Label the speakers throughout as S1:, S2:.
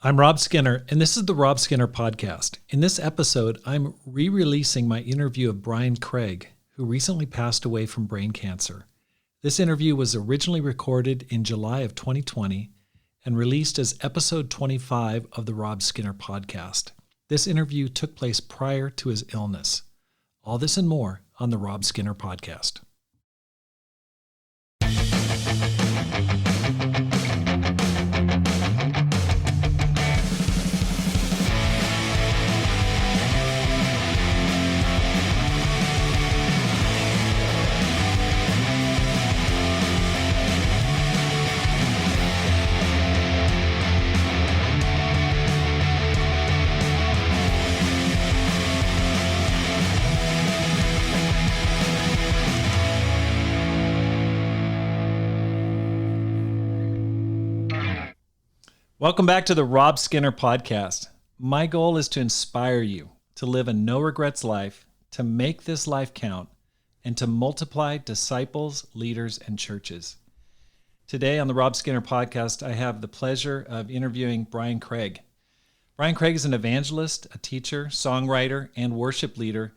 S1: I'm Rob Skinner, and this is the Rob Skinner Podcast. In this episode, I'm re-releasing my interview of Brian Craig, who recently passed away from brain cancer. This interview was originally recorded in July of 2020 and released as episode 25 of the Rob Skinner Podcast. This interview took place prior to his illness. All this and more on the Rob Skinner Podcast. Welcome back to the Rob Skinner Podcast. My goal is to inspire you to live a no-regrets life, to make this life count, and to multiply disciples, leaders, and churches. Today on the Rob Skinner Podcast, I have the pleasure of interviewing Brian Craig. Brian Craig is an evangelist, a teacher, songwriter, and worship leader,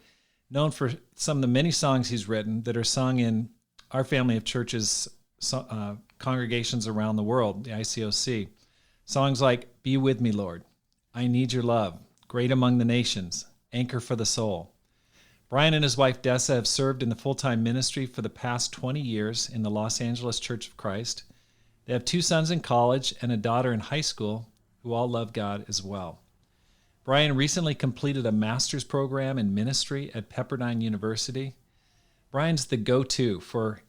S1: known for some of the many songs he's written that are sung in our family of churches, congregations around the world, the ICOC. Songs like Be With Me, Lord, I Need Your Love, Great Among the Nations, Anchor for the Soul. Brian and his wife Dessa have served in the full-time ministry for the past 20 years in the Los Angeles Church of Christ. They have 2 sons in college and a daughter in high school who all love God as well. Brian recently completed a master's program in ministry at Pepperdine University. Brian's the go-to for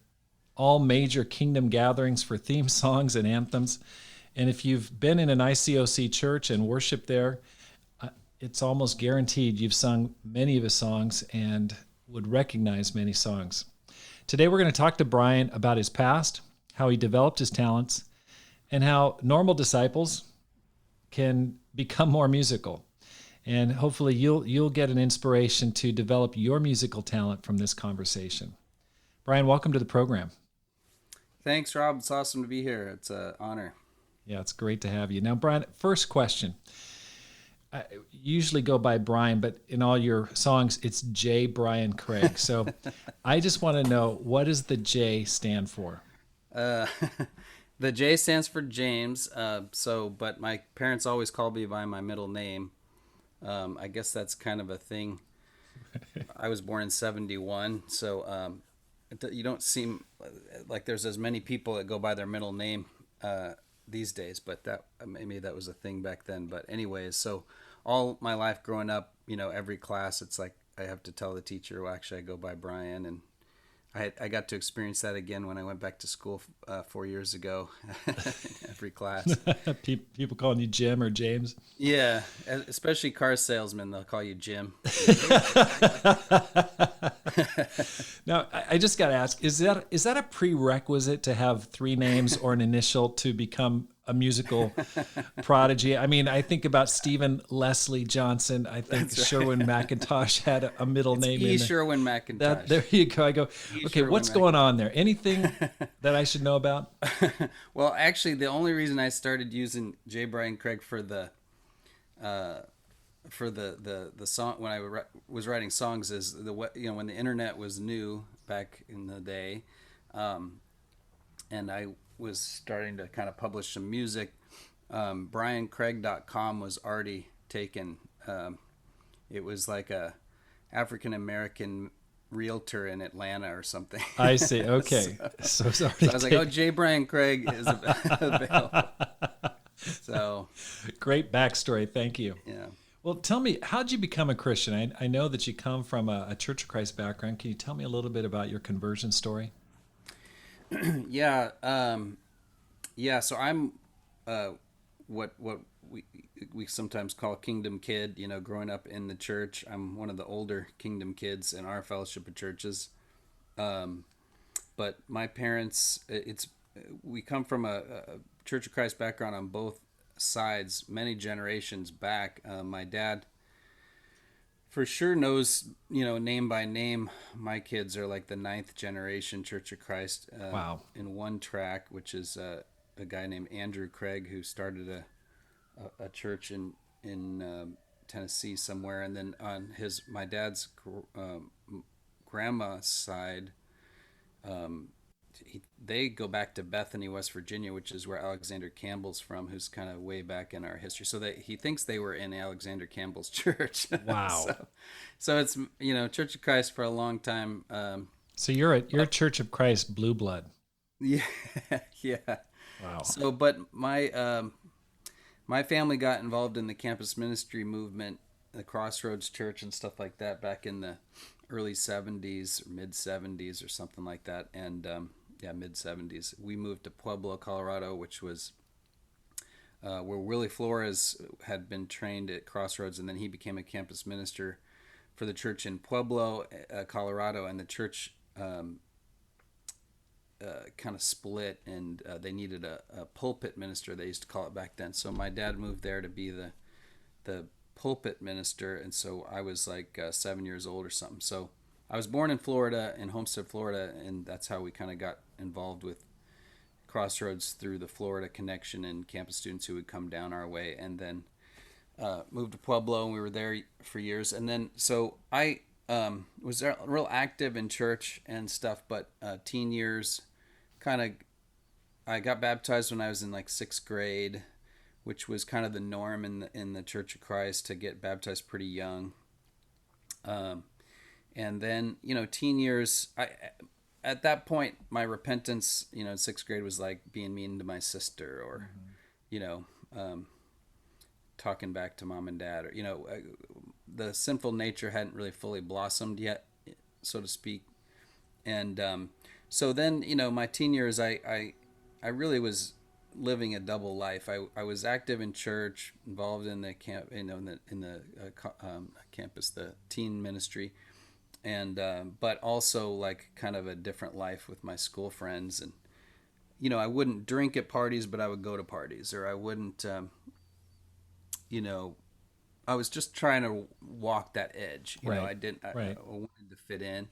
S1: all major kingdom gatherings for theme songs and anthems. And if you've been in an ICOC church and worshiped there, it's almost guaranteed you've sung many of his songs and would recognize many songs. Today we're going to talk to Brian about his past, how he developed his talents, and how normal disciples can become more musical. And hopefully you'll get an inspiration to develop your musical talent from this conversation. Brian, welcome to the program.
S2: Thanks, Rob. It's awesome to be here. It's an honor.
S1: Yeah, it's great to have you. Now, Brian, first question. I usually go by Brian, but in all your songs, it's J. Brian Craig. So I just want to know, what does the J stand for?
S2: The J stands for James. But my parents always called me by my middle name. I guess that's kind of a thing. I was born in 1971, so you don't seem like there's as many people that go by their middle name these days, but that maybe that was a thing back then. But anyways, so all my life growing up, every class, it's like I have to tell the teacher, well, actually I go by Brian, and I got to experience that again when I went back to school 4 years ago. Every class,
S1: people calling you Jim or James.
S2: Yeah, especially car salesmen, they'll call you Jim.
S1: Now, I just got to ask, is that a prerequisite to have 3 names or an initial to become a musical prodigy? I mean, I think about Stephen Leslie Johnson. I think right. Sherwin McIntosh had a middle name.
S2: E. Sherwin McIntosh.
S1: There you go. I go, okay, what's going on there? Anything that I should know about?
S2: Well, actually, the only reason I started using J. Brian Craig for the song when I was writing songs is when the internet was new back in the day, and I was starting to kind of publish some music. BrianCraig.com was already taken. It was like a African American realtor in Atlanta or something.
S1: I see. Okay. So
S2: I was like, oh, J. Brian Craig is available. So
S1: great backstory. Thank you.
S2: Yeah.
S1: Well, tell me, how'd you become a Christian? I know that you come from a Church of Christ background. Can you tell me a little bit about your conversion story?
S2: Yeah. So I'm what we sometimes call kingdom kid. Growing up in the church, I'm one of the older kingdom kids in our fellowship of churches. But my parents, we come from a Church of Christ background on both sides, many generations back. My dad for sure knows, name by name. My kids are like the 9th generation Church of Christ.
S1: Wow.
S2: In one track, which is a guy named Andrew Craig, who started a church in Tennessee somewhere, and then on my dad's grandma's side, they go back to Bethany, West Virginia, which is where Alexander Campbell's from, who's kind of way back in our history. So he thinks they were in Alexander Campbell's church.
S1: Wow.
S2: So it's Church of Christ for a long time.
S1: So you're a Church of Christ blue blood.
S2: Yeah, yeah.
S1: Wow.
S2: So, but my family got involved in the campus ministry movement, the Crossroads Church and stuff like that back in the early 70s, mid 70s or something like that. And yeah, mid 70s. We moved to Pueblo, Colorado, which was where Willie Flores had been trained at Crossroads, and then he became a campus minister for the church in Pueblo, Colorado, and the church kind of split, and they needed a pulpit minister, they used to call it back then. So my dad moved there to be the pulpit minister, and so I was like 7 years old or something. So I was born in Florida, in Homestead, Florida, and that's how we kind of got involved with Crossroads through the Florida connection and campus students who would come down our way, and then moved to Pueblo, and we were there for years. And then so I was real active in church and stuff, but teen years, kind of, I got baptized when I was in like sixth grade, which was kind of the norm in the Church of Christ to get baptized pretty young. And then teen years, at that point my repentance, in sixth grade was like being mean to my sister, or talking back to mom and dad, or the sinful nature hadn't really fully blossomed yet, so to speak. And so then my teen years, I really was living a double life. I was active in church, involved in the camp, campus, the teen ministry, and but also like kind of a different life with my school friends. And I wouldn't drink at parties, but I would go to parties, or I wouldn't I was just trying to walk that edge.
S1: Right.
S2: I didn't.
S1: Right.
S2: I wanted to fit in,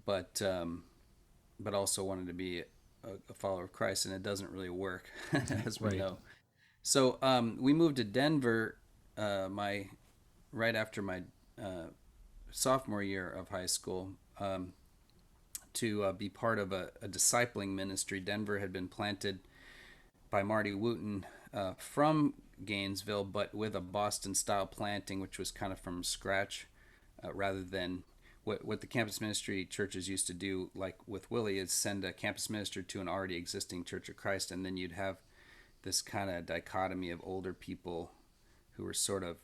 S2: but also wanted to be a follower of Christ, and it doesn't really work, as we
S1: Right.
S2: know. So we moved to Denver, right after my sophomore year of high school, to be part of a discipling ministry. Denver had been planted by Marty Wooten from Gainesville, but with a Boston-style planting, which was kind of from scratch, rather than what the campus ministry churches used to do, like with Willie, is send a campus minister to an already existing Church of Christ, and then you'd have this kind of dichotomy of older people who were sort of,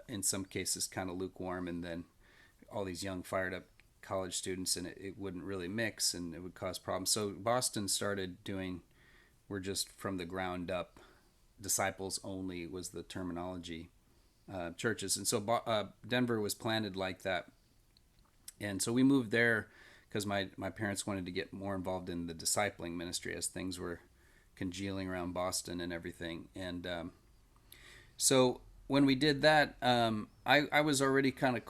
S2: in some cases, kind of lukewarm, and then all these young, fired-up college students, and it wouldn't really mix, and it would cause problems. So Boston started doing, we're just from the ground up, disciples only was the terminology, churches. And so Denver was planted like that. And so we moved there because my parents wanted to get more involved in the discipling ministry as things were congealing around Boston and everything. And so when we did that, I was already kind of,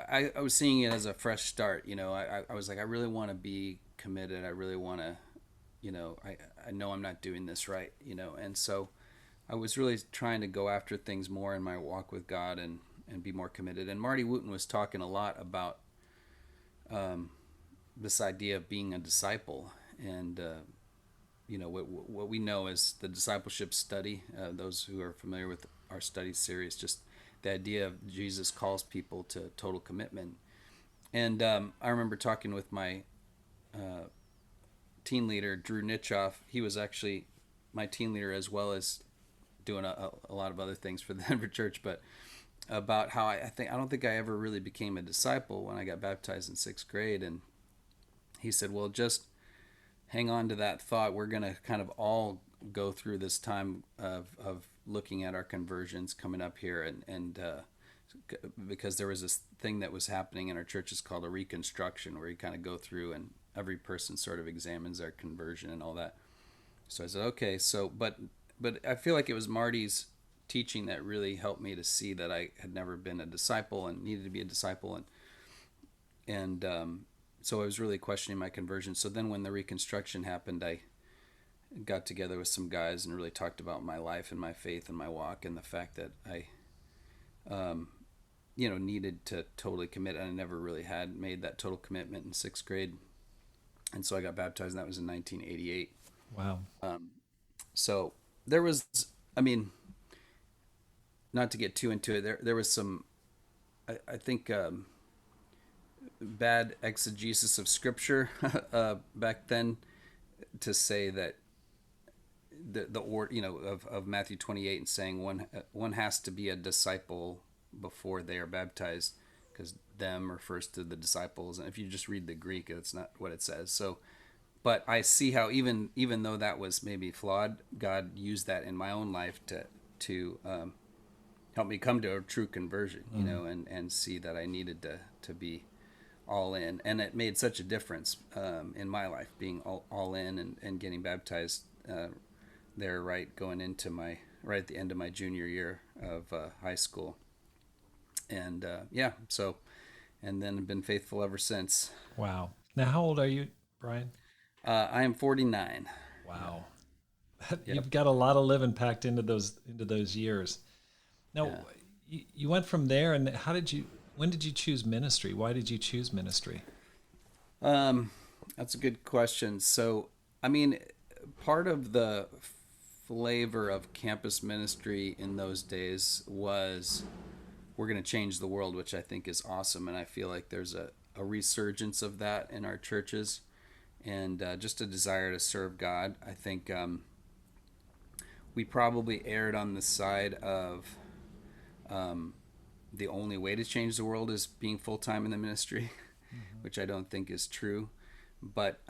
S2: I was seeing it as a fresh start. I was like, I really want to be committed. I really want to, I know I'm not doing this right, and so I was really trying to go after things more in my walk with God, and be more committed. And Marty Wooten was talking a lot about this idea of being a disciple, and what we know as the discipleship study. Those who are familiar with our study series, just the idea of Jesus calls people to total commitment. And I remember talking with my teen leader, Drew Nitchoff. He was actually my teen leader, as well as doing a lot of other things for the Denver church, but about how I don't think I ever really became a disciple when I got baptized in sixth grade. And he said, well, just hang on to that thought. We're going to kind of all go through this time of looking at our conversions coming up here, and because there was this thing that was happening in our churches called a reconstruction, where you kind of go through and every person sort of examines their conversion and all that. So I said, okay, so but I feel like it was Marty's teaching that really helped me to see that I had never been a disciple and needed to be a disciple, and so I was really questioning my conversion. So then when the reconstruction happened, I got together with some guys and really talked about my life and my faith and my walk and the fact that I, needed to totally commit. And I never really had made that total commitment in sixth grade. And so I got baptized, and that was in 1988.
S1: Wow.
S2: So there was, I mean, not to get too into it, there was some, I think, bad exegesis of scripture back then to say that the order, of Matthew 28 and saying one has to be a disciple before they are baptized, because them refers to the disciples, and if you just read the Greek, it's not what it says. So, but I see how even though that was maybe flawed, God used that in my own life to help me come to a true conversion, and see that I needed to be all in, and it made such a difference in my life being all in and getting baptized there going into right at the end of my junior year of high school, and and then been faithful ever since.
S1: Wow. Now, how old are you, Brian?
S2: I am 49.
S1: Wow.
S2: Yep.
S1: You've got a lot of living packed into those years. Now,
S2: Yeah.
S1: you went from there, and when did you choose ministry? Why did you choose ministry?
S2: That's a good question. So, I mean, part of the flavor of campus ministry in those days was we're going to change the world, which I think is awesome. And I feel like there's a resurgence of that in our churches, and just a desire to serve God. I think we probably erred on the side of the only way to change the world is being full time in the ministry, which I don't think is true. But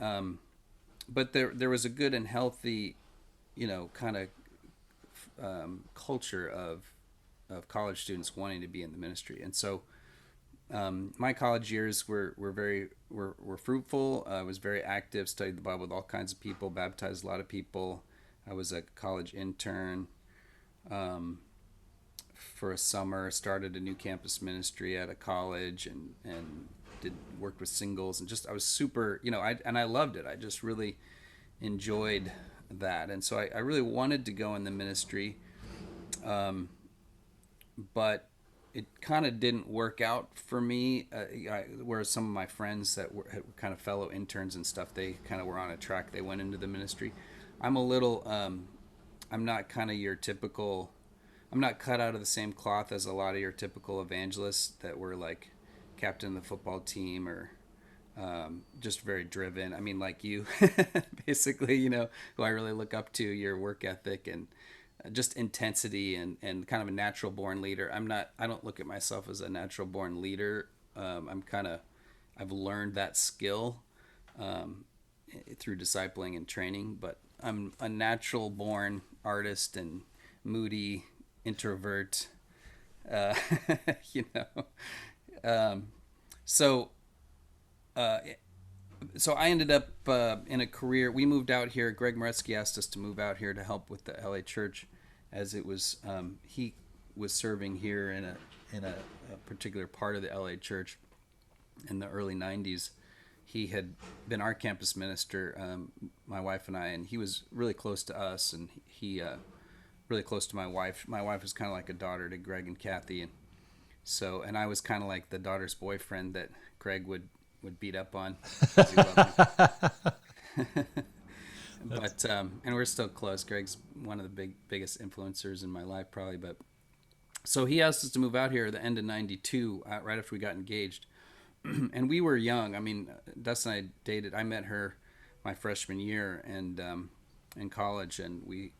S2: there was a good and healthy, kind of culture of college students wanting to be in the ministry, and so my college years were fruitful. I was very active, studied the Bible with all kinds of people, baptized a lot of people. I was a college intern. For a summer, started a new campus ministry at a college, and worked with singles, and just I was super, I loved it. I just really enjoyed that, and so I really wanted to go in the ministry, but it kind of didn't work out for me. Whereas some of my friends that were kind of fellow interns and stuff, they kind of were on a track. They went into the ministry. I'm a little, I'm not kind of your typical. I'm not cut out of the same cloth as a lot of your typical evangelists that were like captain of the football team, or just very driven. I mean, like you, basically, who I really look up to, your work ethic and just intensity, and kind of a natural born leader. I don't look at myself as a natural born leader. I've learned that skill through discipling and training, but I'm a natural born artist and moody introvert, uh, you know. Um, so, uh, so I ended up in a career. We moved out here. Greg Moretsky asked us to move out here to help with the LA church, as it was he was serving here in a particular part of the LA church in the early '90s. He had been our campus minister, my wife and I, and he was really close to us, and he really close to my wife. My wife was kind of like a daughter to Greg and Kathy, and I was kind of like the daughter's boyfriend that Greg would beat up on because he loved me. But and we're still close. Greg's one of the biggest influencers in my life, probably. But so he asked us to move out here at the end of '92, right after we got engaged, and we were young. I mean, Dustin and I dated. I met her my freshman year, and in college, and we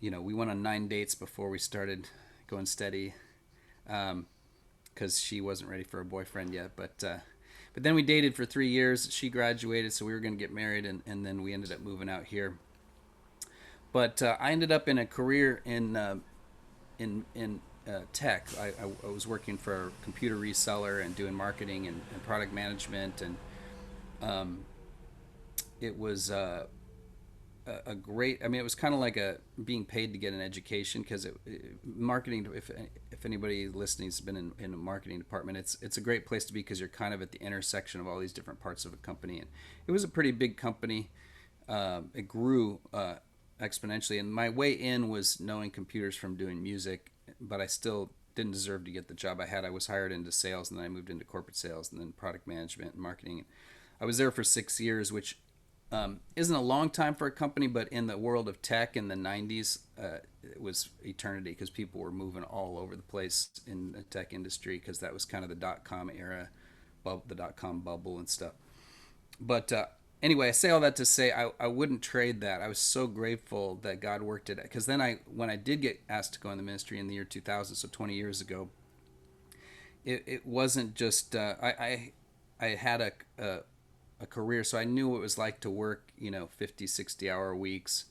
S2: went on 9 dates before we started going steady, because she wasn't ready for a boyfriend yet. But then we dated for 3 years. She graduated, so we were going to get married, and then we ended up moving out here. But I ended up in a career in tech. I was working for a computer reseller and doing marketing and product management, and it was a great. I mean, it was kind of like being paid to get an education, because marketing. If anybody listening has been in a marketing department, it's a great place to be, because you're kind of at the intersection of all these different parts of a company, and it was a pretty big company. it grew exponentially. And my way in was knowing computers from doing music, but I still didn't deserve to get the job I had. I was hired into sales, and then I moved into corporate sales, and then product management and marketing. I was there for 6 years, which isn't a long time for a company, but in the world of tech in the 90s, it was eternity because people were moving all over the place in the tech industry because that was kind of the dot-com era, the dot-com bubble and stuff. But anyway, I say all that to say I wouldn't trade that. I was so grateful that God worked it. Because then when I did get asked to go in the ministry in the year 2000, so 20 years ago, it wasn't just, I had a career, so I knew what it was like to work, 50, 60-hour weeks,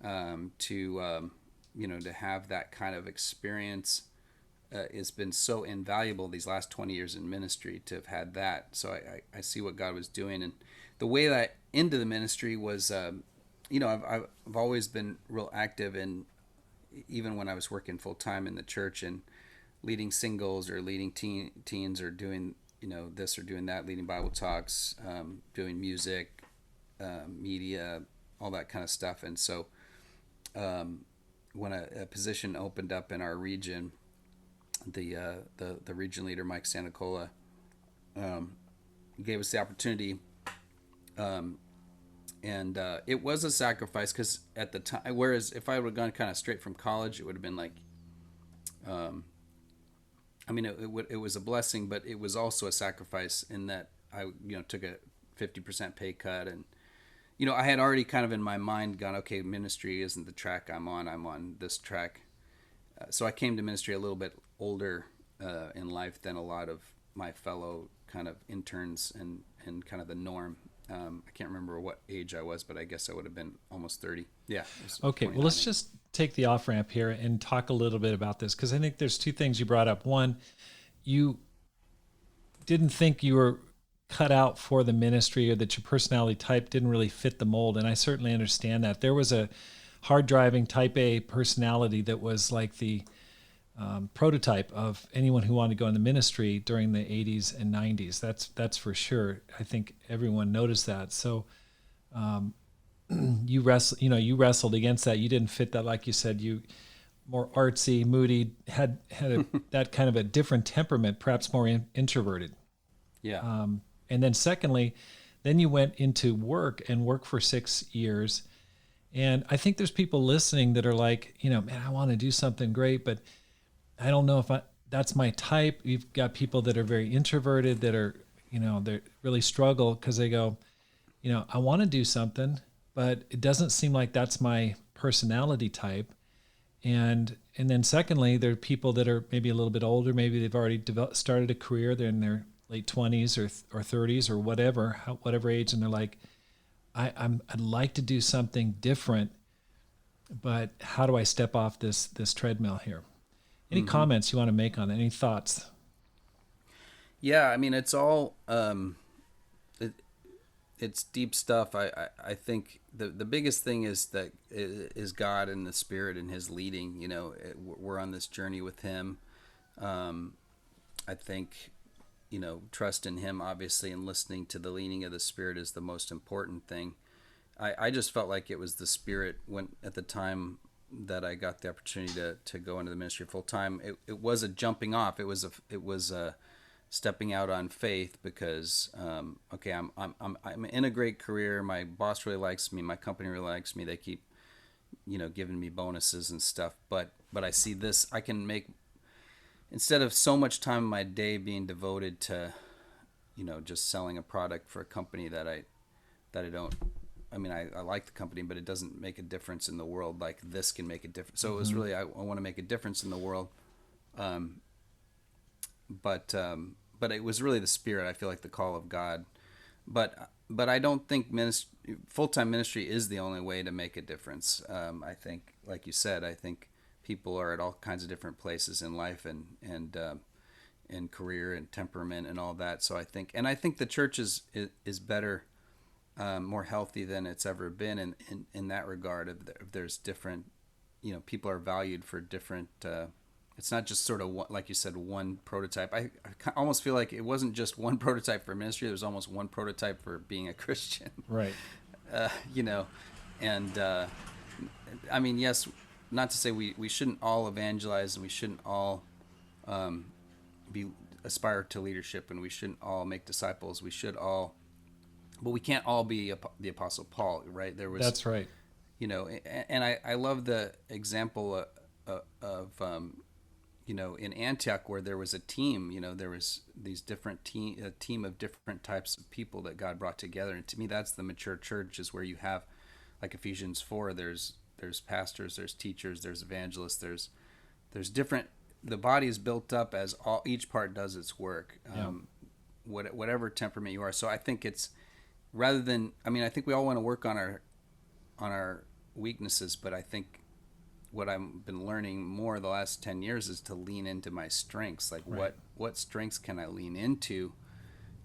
S2: to have that kind of experience. It's been so invaluable these last 20 years in ministry to have had that. So I see what God was doing. And the way that into the ministry was, I've always been real active in, even when I was working full time in the church and leading singles or leading teens or doing, this or doing that, leading Bible talks, doing music, media, all that kind of stuff. And so when a position opened up in our region, the region leader, Mike Santacola, gave us the opportunity. And it was a sacrifice because at the time, whereas if I would have gone kind of straight from college, it would have been like, it was a blessing, but it was also a sacrifice in that I, took a 50% pay cut. And, I had already kind of in my mind gone, okay, ministry isn't the track I'm on this track. So I came to ministry a little bit older in life than a lot of my fellow kind of interns and kind of the norm. I can't remember what age I was, but I guess I would have been almost 30. Yeah.
S1: Okay. Well, let's just take the off ramp here and talk a little bit about this, because I think there's two things you brought up. One, you didn't think you were cut out for the ministry, or that your personality type didn't really fit the mold. And I certainly understand that. There was a hard driving type A personality that was like the prototype of anyone who wanted to go in the ministry during the 80s and 90s. That's for sure. I think everyone noticed that. So you wrestled against that. You didn't fit that, like you said. You more artsy, moody, had that kind of a different temperament, perhaps more introverted.
S2: Yeah.
S1: And then secondly, then you went into work for 6 years. And I think there's people listening that are like, man, I want to do something great, but I don't know if that's my type. You've got people that are very introverted that are, they really struggle because they go, I want to do something, but it doesn't seem like that's my personality type. And then secondly, there are people that are maybe a little bit older. Maybe they've already started a career. They're in their late 20s or 30s or whatever age. And they're like, I'd like to do something different, but how do I step off this treadmill here? Any comments you want to make on that? Any thoughts?
S2: Yeah, it's all it's deep stuff. I think the biggest thing is that is God and the Spirit and His leading. We're on this journey with Him. I think trust in Him, obviously, and listening to the leading of the Spirit is the most important thing. I just felt like it was the Spirit when at the time that I got the opportunity to go into the ministry full time. It was a jumping off. It was a stepping out on faith because okay, I'm in a great career. My boss really likes me. My company really likes me. They keep giving me bonuses and stuff. But I see this. I can make, instead of so much time in my day being devoted to just selling a product for a company that I don't. I like the company, but it doesn't make a difference in the world like this can make a difference. So it was really, I want to make a difference in the world. But it was really the Spirit. I feel like the call of God. But I don't think full-time ministry is the only way to make a difference. I think, like you said, I think people are at all kinds of different places in life and career and temperament and all that. So I think the church is better, more healthy than it's ever been in that regard. If there's different, people are valued for different. It's not just sort of like you said, one prototype. I almost feel like it wasn't just one prototype for ministry. There was almost one prototype for being a Christian.
S1: Right.
S2: you know, and I mean, yes, not to say we shouldn't all evangelize and we shouldn't all be aspire to leadership and we shouldn't all make disciples. We should all, but we can't all be the Apostle Paul, right? There was,
S1: That's right.
S2: and I love the example of in Antioch where there was a team. There was these different a team of different types of people that God brought together, and to me, that's the mature church, is where you have, like Ephesians 4. There's pastors, there's teachers, there's evangelists, there's different. The body is built up as each part does its work,
S1: Yeah.
S2: whatever temperament you are. So I think it's rather than, I mean, I think we all want to work on our weaknesses, but I think what I've been learning more the last 10 years is to lean into my strengths. Like
S1: Right.
S2: what strengths can I lean into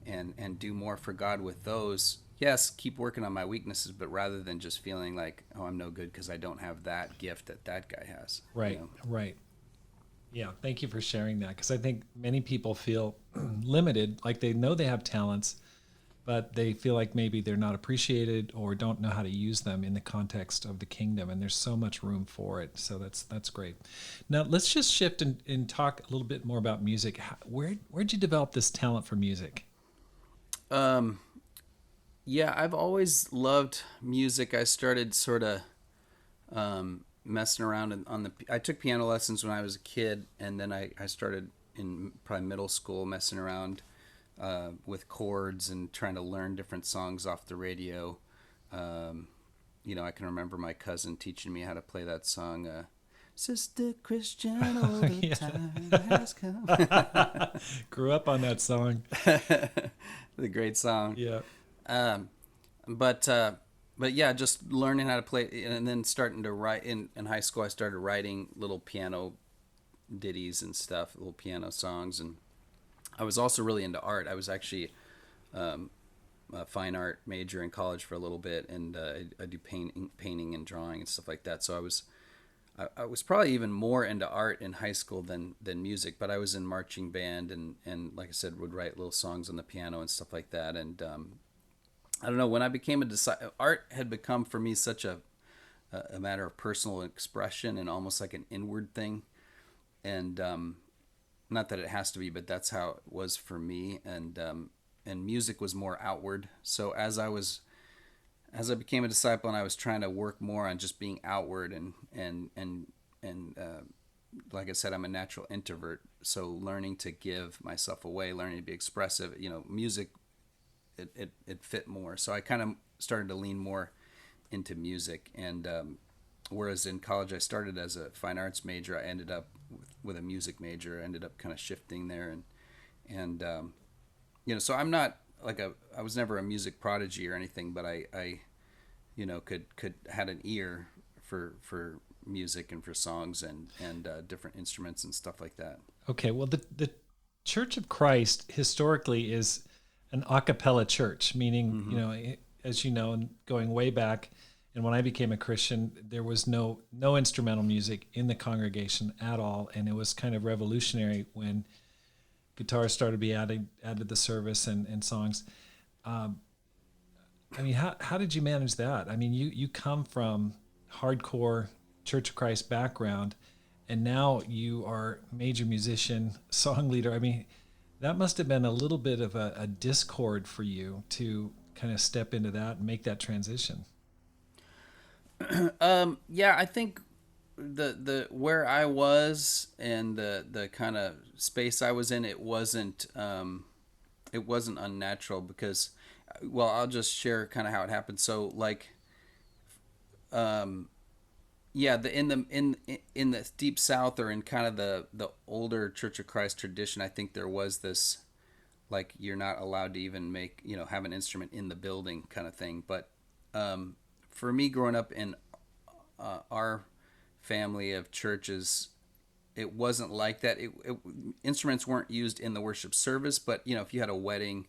S2: and do more for God with those. Yes, keep working on my weaknesses, but rather than just feeling like, oh, I'm no good because I don't have that gift that guy has.
S1: Right. Right. Yeah. Thank you for sharing that, because I think many people feel limited, like they know they have talents, but they feel like maybe they're not appreciated or don't know how to use them in the context of the kingdom. And there's so much room for it. So that's great. Now let's just shift and talk a little bit more about music. Where'd you develop this talent for music?
S2: Yeah, I've always loved music. I started sort of messing around on the. I took piano lessons when I was a kid, and then I started in probably middle school messing around with chords and trying to learn different songs off the radio. I can remember my cousin teaching me how to play that song. Sister Christian, all the
S1: Yeah.
S2: time has come.
S1: Grew up on that song.
S2: The great song.
S1: Yeah.
S2: Um, but yeah, just learning how to play, and then starting to write in high school. I started writing little piano ditties and stuff, little piano songs, and I was also really into art. I was actually a fine art major in college for a little bit, and I do painting and drawing and stuff like that. So I was probably even more into art in high school than music, but I was in marching band and like I said, would write little songs on the piano and stuff like that. And I don't know, when I became a disciple, art had become for me such a matter of personal expression and almost like an inward thing. And not that it has to be, but that's how it was for me. And music was more outward. So as I became a disciple and I was trying to work more on just being outward and like I said, I'm a natural introvert. So learning to give myself away, learning to be expressive, music, it fit more. So I kind of started to lean more into music. And whereas in college I started as a fine arts major, I ended up with a music major. I ended up kind of shifting there, and so I'm not like I was never a music prodigy or anything, but I could had an ear for music and for songs and different instruments and stuff like that.
S1: Okay. Well, the Church of Christ historically is an a cappella church, meaning, as you know, and going way back, and when I became a Christian, there was no instrumental music in the congregation at all, and it was kind of revolutionary when guitars started to be added to the service and songs. I mean, how did you manage that? I mean, you come from hardcore Church of Christ background, and now you are major musician, song leader. I mean, that must have been a little bit of a discord for you to kind of step into that and make that transition.
S2: Yeah, I think the where I was and the kind of space I was in, it wasn't unnatural because, well, I'll just share kind of how it happened. So like, yeah, in the deep South, or in kind of the older Church of Christ tradition, I think there was this, like, you're not allowed to even have an instrument in the building kind of thing. But for me, growing up in our family of churches, it wasn't like that. Instruments weren't used in the worship service, but if you had a wedding,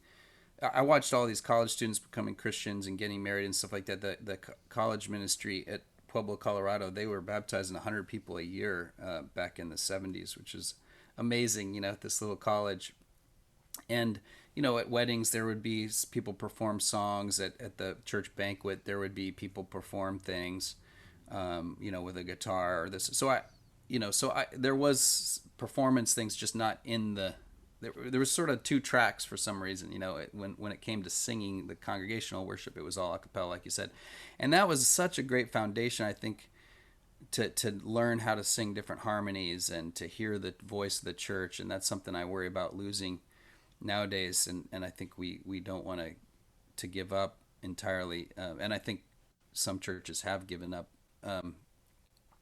S2: I watched all these college students becoming Christians and getting married and stuff like that. The college ministry at Pueblo, Colorado, they were baptizing 100 people a year back in the 70s, which is amazing, at this little college. And at weddings there would be people perform songs. At the church banquet there would be people perform things, with a guitar or this. So I there was performance things, just not in the. There was sort of two tracks for some reason. When it came to singing the congregational worship, it was all a cappella, like you said, and that was such a great foundation, I think, to learn how to sing different harmonies and to hear the voice of the church. And that's something I worry about losing nowadays, and I think we don't want to give up entirely, and I think some churches have given up.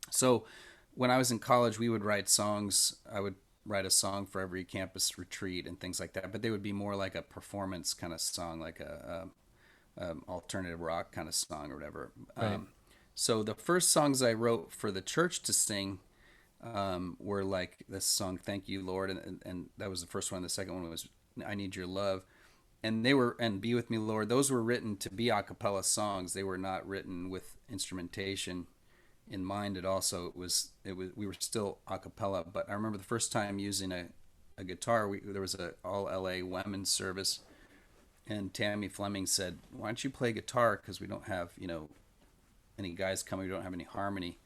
S2: So when I was in college, we would write songs. I would write a song for every campus retreat and things like that, but they would be more like a performance kind of song, like a alternative rock kind of song or whatever.
S1: Right.
S2: So the first songs I wrote for the church to sing were like this song, "Thank You, Lord," and that was the first one. The second one was "I Need Your Love," and "Be With Me, Lord." Those were written to be a cappella songs. They were not written with instrumentation in mind at all. So we were still a cappella. But I remember the first time using a guitar. There was a all LA women's service, and Tammy Fleming said, "Why don't you play guitar? Because we don't have any guys coming. We don't have any harmony."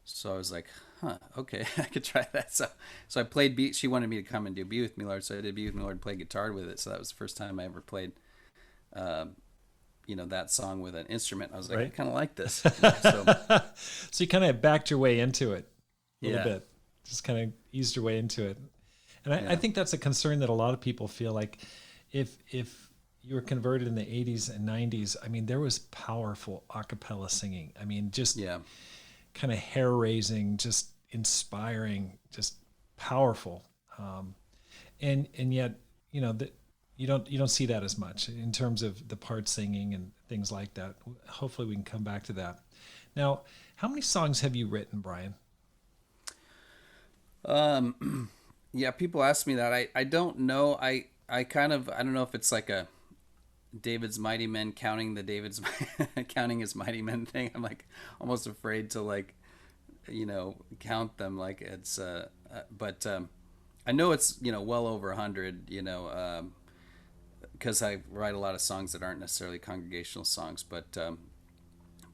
S2: So I was like, "Huh, okay, I could try that." So I played "Be." She wanted me to come and do "Be With Me, Lord," so I did "Be With Me, Lord," and played guitar with it. So that was the first time I ever played, that song with an instrument. I was like,
S1: Right.
S2: I kind of like this.
S1: So you kind of backed your way into it a little
S2: Yeah.
S1: bit, just kind of eased your way into it. And I
S2: Yeah.
S1: think that's a concern that a lot of people feel like if you were converted in the 80s and 90s, I mean, there was powerful a cappella singing. I mean, just
S2: Yeah.
S1: kind of hair raising, just inspiring, just powerful. And yet, that you don't see that as much in terms of the part singing and things like that. Hopefully we can come back to that. Now, how many songs have you written, Brian?
S2: Yeah. People ask me that. I don't know. I don't know if it's like a David's Mighty Men counting the David's counting his mighty men thing. I'm like almost afraid to count them, like it's but I know it's well over 100, because I write a lot of songs that aren't necessarily congregational songs, but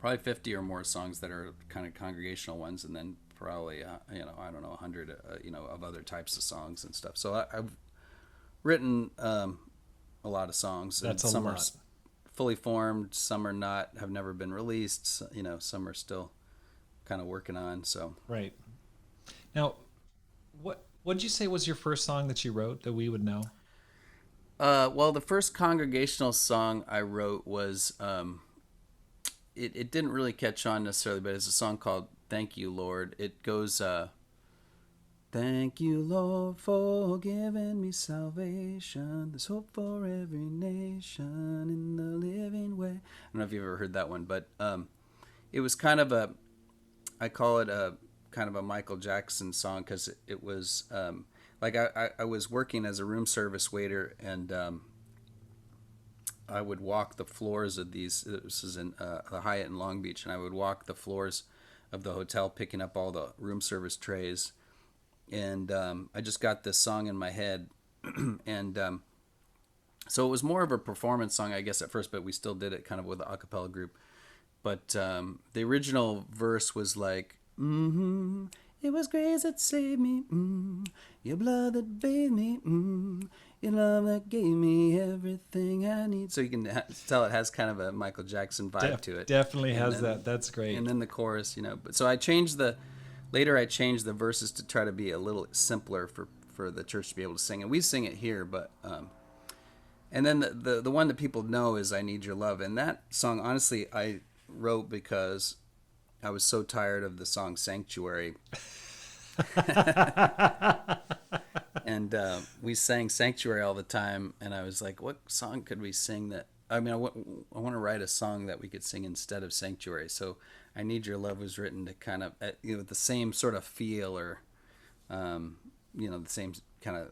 S2: probably 50 or more songs that are kind of congregational ones, and then probably I don't know, 100 of other types of songs and stuff. So I've written a lot of songs, and
S1: That's a
S2: some are
S1: lot.
S2: fully formed, some are not, have never been released, some are still kind of working on. So
S1: Right. Now, what did you say was your first song that you wrote that we would know?
S2: well, the first congregational song I wrote was it didn't really catch on necessarily, but it's a song called "Thank You, Lord." It goes, "Thank you, Lord, for giving me salvation. There's hope for every nation in the living way." I don't know if you've ever heard that one, but it was kind of I call it a kind of a Michael Jackson song, because it was like I was working as a room service waiter, and I would walk the floors of these. This is in the Hyatt in Long Beach, and I would walk the floors of the hotel picking up all the room service trays. And I just got this song in my head, and so it was more of a performance song, I guess, at first, but we still did it kind of with the a cappella group. But the original verse was like, "It was grace that saved me, your blood that bathed me, your love that gave me everything I need." So you can tell it has kind of a Michael Jackson vibe to it.
S1: Definitely
S2: And
S1: has
S2: then,
S1: that. That's great.
S2: and then the chorus, But so I changed the verses to try to be a little simpler for the church to be able to sing, and we sing it here, but. And then the one that people know is "I Need Your Love," and that song, honestly, I wrote because I was so tired of the song "Sanctuary," and we sang "Sanctuary" all the time, and I was like, what song could we sing that? I mean, I want to write a song that we could sing instead of "Sanctuary." So "I Need Your Love" was written to kind of the same sort of feel, or the same kind of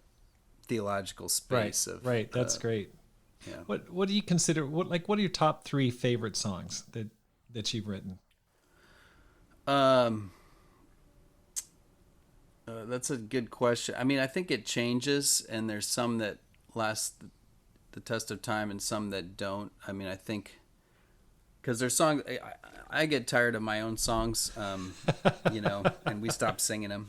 S2: theological space
S1: Right.
S2: of
S1: Right. That's great.
S2: yeah.
S1: What do you consider? What are your top three favorite songs that you've written?
S2: That's a good question. I mean, I think it changes, and there's some that last the test of time and some that don't. I mean, I think because there's songs I get tired of my own songs, and we stopped singing them.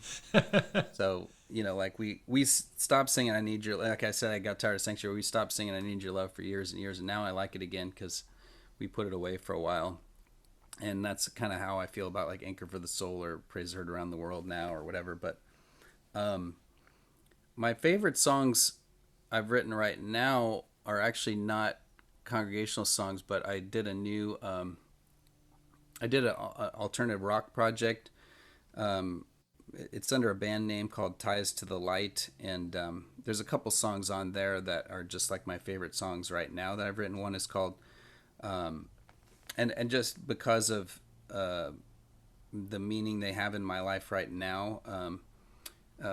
S2: So like we stopped singing "I Need Your." Like I said, I got tired of Sanctuary. We stopped singing "I Need Your Love" for years and years, and now I like it again because we put it away for a while. And that's kind of how I feel about like "Anchor for the Soul" or "Praise Heard Around the World" now or whatever. But my favorite songs I've written right now are actually not congregational songs, but I did a alternative rock project. It's under a band name called Ties to the Light, and there's a couple songs on there that are just like my favorite songs right now that I've written. One is called, and just because of the meaning they have in my life right now,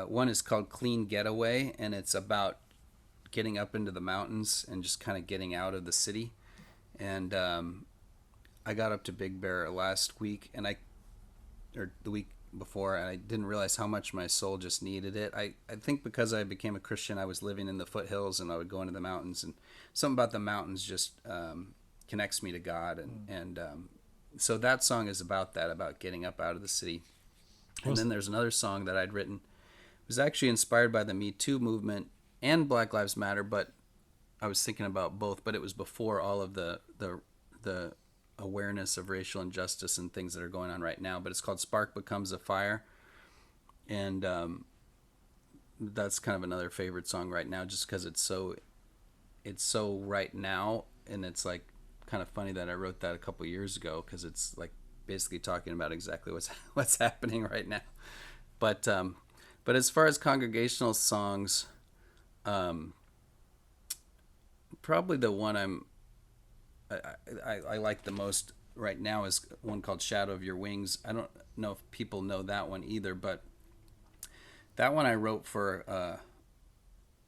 S2: one is called Clean Getaway, and it's about getting up into the mountains and just kind of getting out of the city. And I got up to Big Bear last week, or the week before, and I didn't realize how much my soul just needed it. I think because I became a Christian, I was living in the foothills and I would go into the mountains, and something about the mountains just connects me to God. And so that song is about that, about getting up out of the city. And then there's another song that I'd written. It was actually inspired by the Me Too movement and Black Lives Matter, but I was thinking about both, but it was before all of the awareness of racial injustice and things that are going on right now. But it's called "Spark Becomes a Fire," and that's kind of another favorite song right now, just because it's so right now, and it's like kind of funny that I wrote that a couple years ago because it's like basically talking about exactly what's happening right now. But as far as congregational songs, probably the one I like the most right now is one called "Shadow of Your Wings." I don't know if people know that one either, but that one I wrote for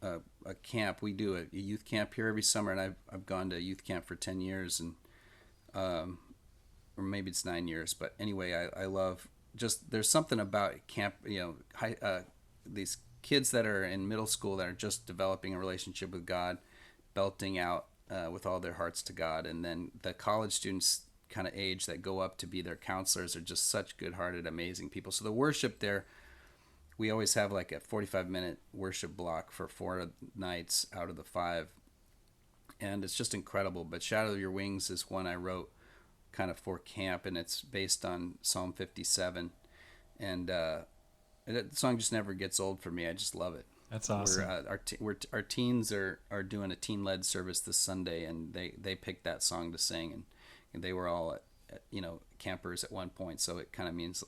S2: a camp. We do a youth camp here every summer, and I've gone to youth camp for 10 years, and or maybe it's 9 years. But anyway, I love just there's something about camp. These kids that are in middle school that are just developing a relationship with God, belting out with all their hearts to God, and then the college students kind of age that go up to be their counselors are just such good-hearted, amazing people. So the worship there, we always have like a 45-minute worship block for 4 nights out of the 5, and it's just incredible. But "Shadow of Your Wings" is one I wrote kind of for camp, and it's based on Psalm 57, and the song just never gets old for me. I just love it.
S1: That's awesome.
S2: Our teens are doing a teen-led service this Sunday, and they picked that song to sing, and they were all campers at one point, so it kind of means,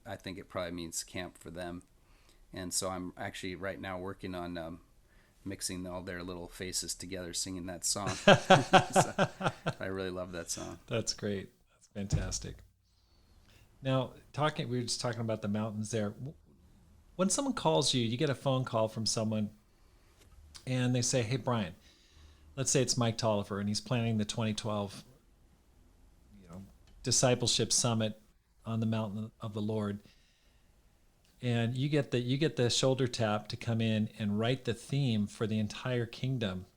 S2: I think it probably means camp for them. And so I'm actually right now working on mixing all their little faces together singing that song. So I really love that song.
S1: That's great. That's fantastic. Now, we were just talking about the mountains there. When someone calls you, you get a phone call from someone and they say, "Hey, Brian," let's say it's Mike Tolliver, and he's planning the 2012 discipleship summit on the mountain of the Lord. And you get the shoulder tap to come in and write the theme for the entire kingdom.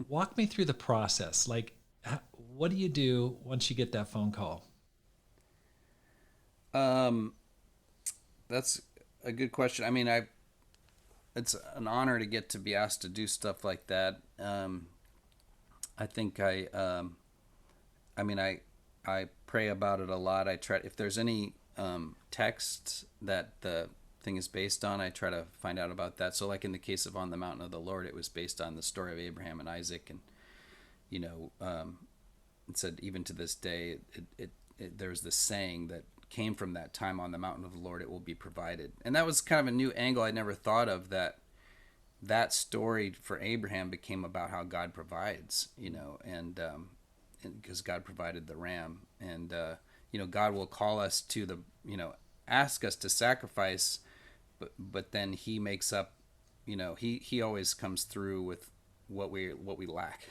S1: Walk me through the process. Like, what do you do once you get that phone call?
S2: That's a good question. I mean, it's an honor to get to be asked to do stuff like that. I think I pray about it a lot. I try, if there's any text that the thing is based on, I try to find out about that. So like in the case of "On the Mountain of the Lord," it was based on the story of Abraham and Isaac, and it said even to this day there's this saying that came from that time: "On the mountain of the Lord it will be provided." And that was kind of a new angle I never thought of, that story for Abraham became about how God provides, and because God provided the ram, and God will call us to ask us to sacrifice, but then he makes up, he always comes through with what we lack,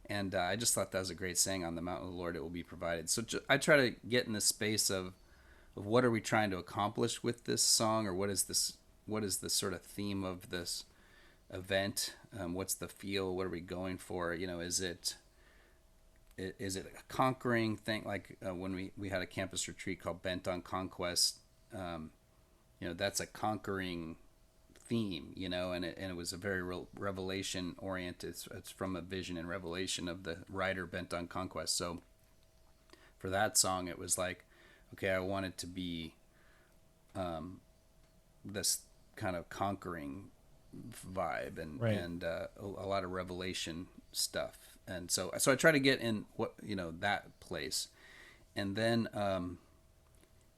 S2: And I just thought that was a great saying: "On the mountain of the Lord it will be provided." So I try to get in the space of what are we trying to accomplish with this song, or what is the sort of theme of this event? What's the feel? What are we going for? Is it a conquering thing? Like when we had a campus retreat called Bent on Conquest. That's a conquering theme, and it was a very revelation oriented. It's from a vision and revelation of the writer Bent on Conquest. So for that song, it was like, okay, I want it to be this kind of conquering vibe and
S1: Right.
S2: a lot of revelation stuff. And so I try to get in that place, and then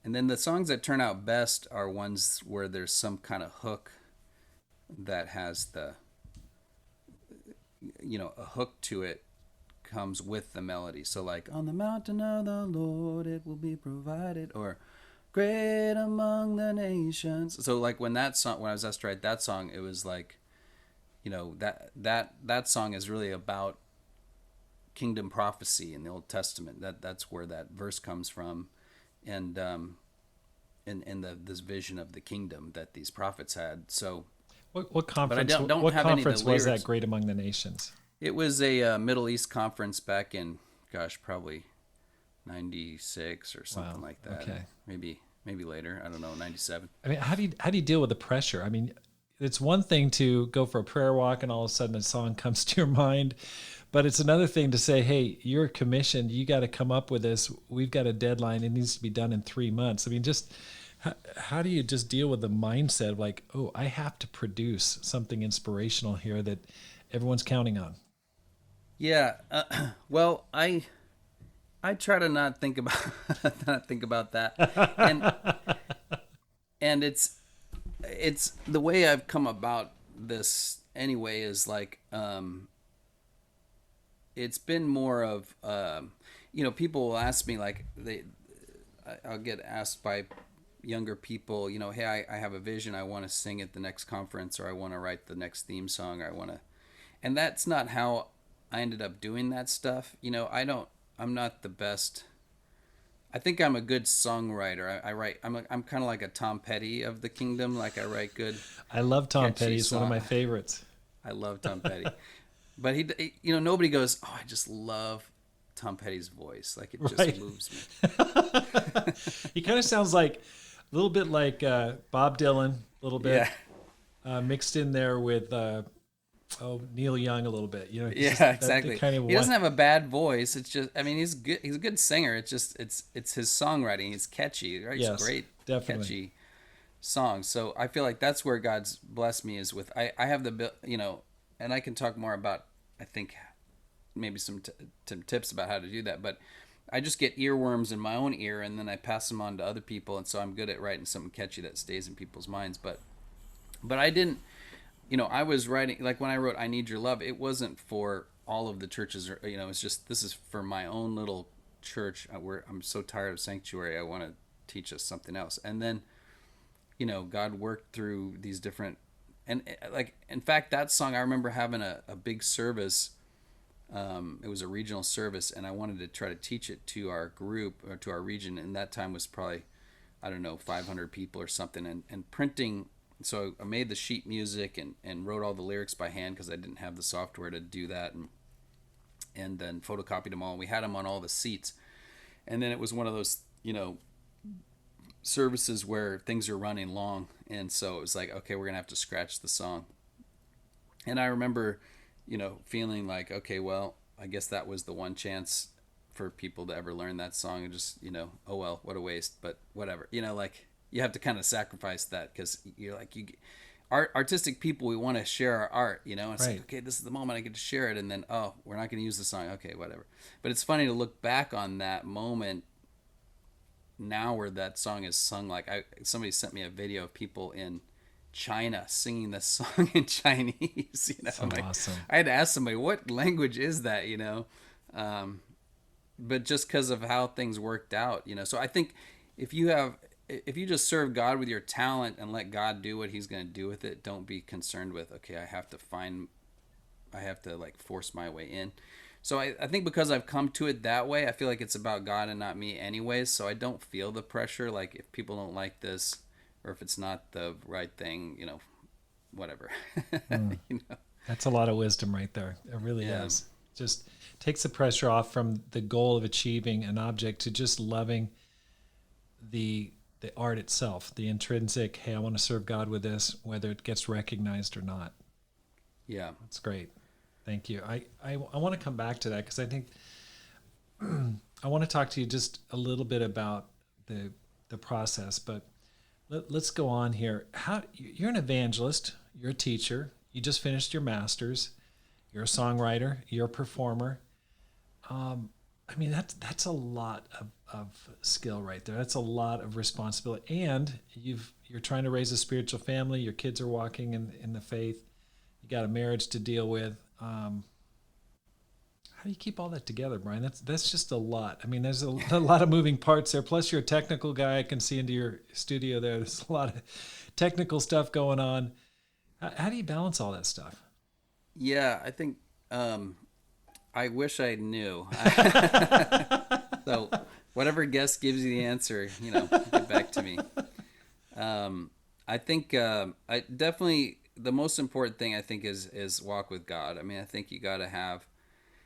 S2: the songs that turn out best are ones where there's some kind of hook that has a hook to it comes with the melody. So like, on the mountain of the Lord it will be provided, or great among the nations. So like when I was asked to write that song, it was like, that song is really about kingdom prophecy in the Old Testament. That's where that verse comes from, and this vision of the kingdom that these prophets had. So,
S1: What conference?
S2: but I don't
S1: what
S2: have any of
S1: conference
S2: the
S1: was
S2: lyrics.
S1: that? Great Among the Nations.
S2: It was a Middle East conference back in, probably 96 or something
S1: Wow.
S2: like that.
S1: Okay.
S2: Maybe later. I don't know, 97.
S1: I mean, how do you deal with the pressure? I mean, it's one thing to go for a prayer walk and all of a sudden a song comes to your mind, but it's another thing to say, "Hey, you're commissioned. You got to come up with this. We've got a deadline. It needs to be done in 3 months." I mean, just how do you just deal with the mindset of like, "Oh, I have to produce something inspirational here that everyone's counting on."
S2: Yeah. Well, I try to not think about not think about that, and it's the way I've come about this anyway is like, it's been more of, people will ask me, like, I'll get asked by younger people, hey, I have a vision, I want to sing at the next conference, or I want to write the next theme song, or I want to, and that's not how I ended up doing that stuff. I'm not the best. I think I'm a good songwriter. I write. I'm kind of like a Tom Petty of the kingdom. Like, I write good,
S1: I love Tom
S2: catchy
S1: Petty. He's one of
S2: song.
S1: my favorites.
S2: I love Tom Petty, but nobody goes, "Oh, I just love Tom Petty's voice." Like, it just
S1: Right.
S2: moves me.
S1: He kind of sounds like a little bit like Bob Dylan, a little bit
S2: Yeah,
S1: mixed in there with Neil Young a little bit. He's
S2: yeah,
S1: just
S2: exactly.
S1: kind of
S2: He doesn't have a bad voice. It's just, I mean, he's good. He's a good singer. It's just, it's his songwriting. He's catchy. Right? It's
S1: Yes,
S2: great,
S1: definitely.
S2: catchy songs. So I feel like that's where God's blessed me, is with, I have and I can talk more about, I think, maybe some tips about how to do that. But I just get earworms in my own ear, and then I pass them on to other people, and so I'm good at writing something catchy that stays in people's minds. But I didn't. I was writing, like when I wrote "I Need Your Love," it wasn't for all of the churches, or it's just, this is for my own little church, where I'm so tired of sanctuary. I want to teach us something else, and then God worked through these different, and like, in fact, that song, I remember having a big service. It was a regional service, and I wanted to try to teach it to our group, or to our region, and that time was probably, I don't know, 500 people or something, and printing. So I made the sheet music and wrote all the lyrics by hand, because I didn't have the software to do that, and then photocopied them all. We had them on all the seats, and then it was one of those services where things are running long, and so it was like, okay, we're gonna have to scratch the song. And I remember, feeling like, okay, well, I guess that was the one chance for people to ever learn that song, and just, oh well, what a waste, but whatever. Like, you have to kind of sacrifice that, because you're like, artistic people, we want to share our art, and it's
S1: Right.
S2: like, okay, this is the moment I get to share it, and then, oh, we're not going to use the song, okay, whatever. But it's funny to look back on that moment now, where that song is sung. Like, somebody sent me a video of people in China singing this song in Chinese.
S1: So
S2: Like,
S1: awesome.
S2: I had to ask somebody, what language is that? But just because of how things worked out, so I think, if you just serve God with your talent and let God do what He's going to do with it, don't be concerned with, okay, I have to like force my way in. So I think, because I've come to it that way, I feel like it's about God and not me anyways. So I don't feel the pressure. Like, if people don't like this, or if it's not the right thing, whatever.
S1: Mm.
S2: You know?
S1: That's a lot of wisdom right there. It really
S2: Yeah.
S1: is. Just takes the pressure off from the goal of achieving an object to just loving the the art itself, the intrinsic, hey, I want to serve God with this, whether it gets recognized or not.
S2: Yeah.
S1: That's great. Thank you. I want to come back to that because I think I want to talk to you just a little bit about the process, but let's go on here. How you're an evangelist, you're a teacher, you just finished your master's, you're a songwriter, you're a performer. I mean, that's a lot of skill right there. That's a lot of responsibility, and you're trying to raise a spiritual family. Your kids are walking in the faith. You got a marriage to deal with. How do you keep all that together, Brian? That's just a lot. I mean, there's a lot of moving parts there. Plus, you're a technical guy. I can see into your studio there. There's a lot of technical stuff going on. How do you balance all that stuff?
S2: Yeah, I think I wish I knew. So whatever guest gives you the answer, get back to me. I think I definitely the most important thing I think is walk with God. I mean, I think you got to have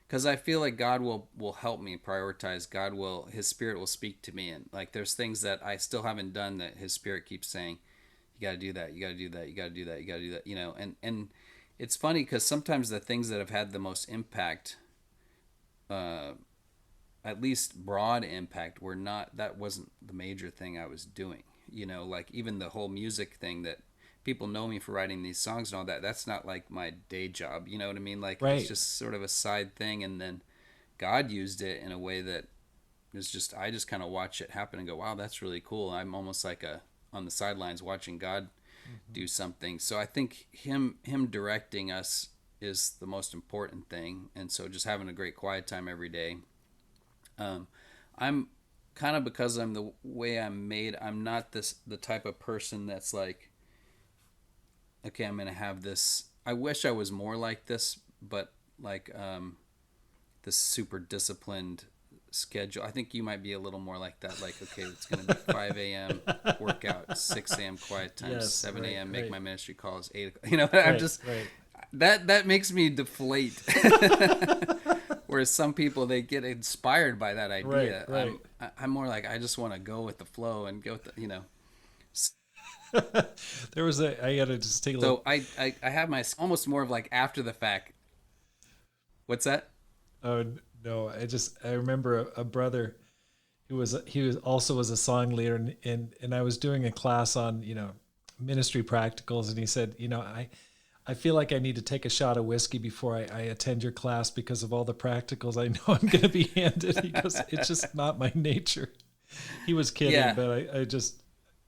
S2: because I feel like God will help me prioritize. His Spirit will speak to me, and like there's things that I still haven't done that His Spirit keeps saying, you got to do that, you got to do that, you got to do that, you got to do that, and it's funny because sometimes the things that have had the most impact, at least broad impact, that wasn't the major thing I was doing. Like even the whole music thing that people know me for writing these songs and all that. That's not like my day job. You know what I mean? Like it's
S1: Right.
S2: just sort of a side thing, and then God used it in a way that is just I just kind of watch it happen and go, wow, that's really cool. I'm almost like a on the sidelines watching God do something. So I think him directing us is the most important thing, and so just having a great quiet time every day. I'm kind of because I'm the way I'm made. I'm not the type of person that's like, okay, I'm gonna have this. I wish I was more like this, but like this super disciplined schedule. I think you might be a little more like that. Like, okay, it's gonna be 5 a.m. workout, 6 a.m. quiet time,
S1: Yes.
S2: 7 a.m. make
S1: Right.
S2: my ministry calls, 8 o'clock. I'm
S1: Right.
S2: just
S1: Right.
S2: that makes me deflate. Whereas some people they get inspired by that
S1: Right.
S2: idea.
S1: Right.
S2: I'm more like I just want to go with the flow and go with the.
S1: There was I gotta just take a look.
S2: So I have my almost more of like after the fact. What's that?
S1: Oh no! I remember a brother he was also was a song leader, and I was doing a class on ministry practicals, and he said, I feel like I need to take a shot of whiskey before I attend your class because of all the practicals I know I'm going to be handed. He goes, it's just not my nature. He was kidding,
S2: Yeah,
S1: but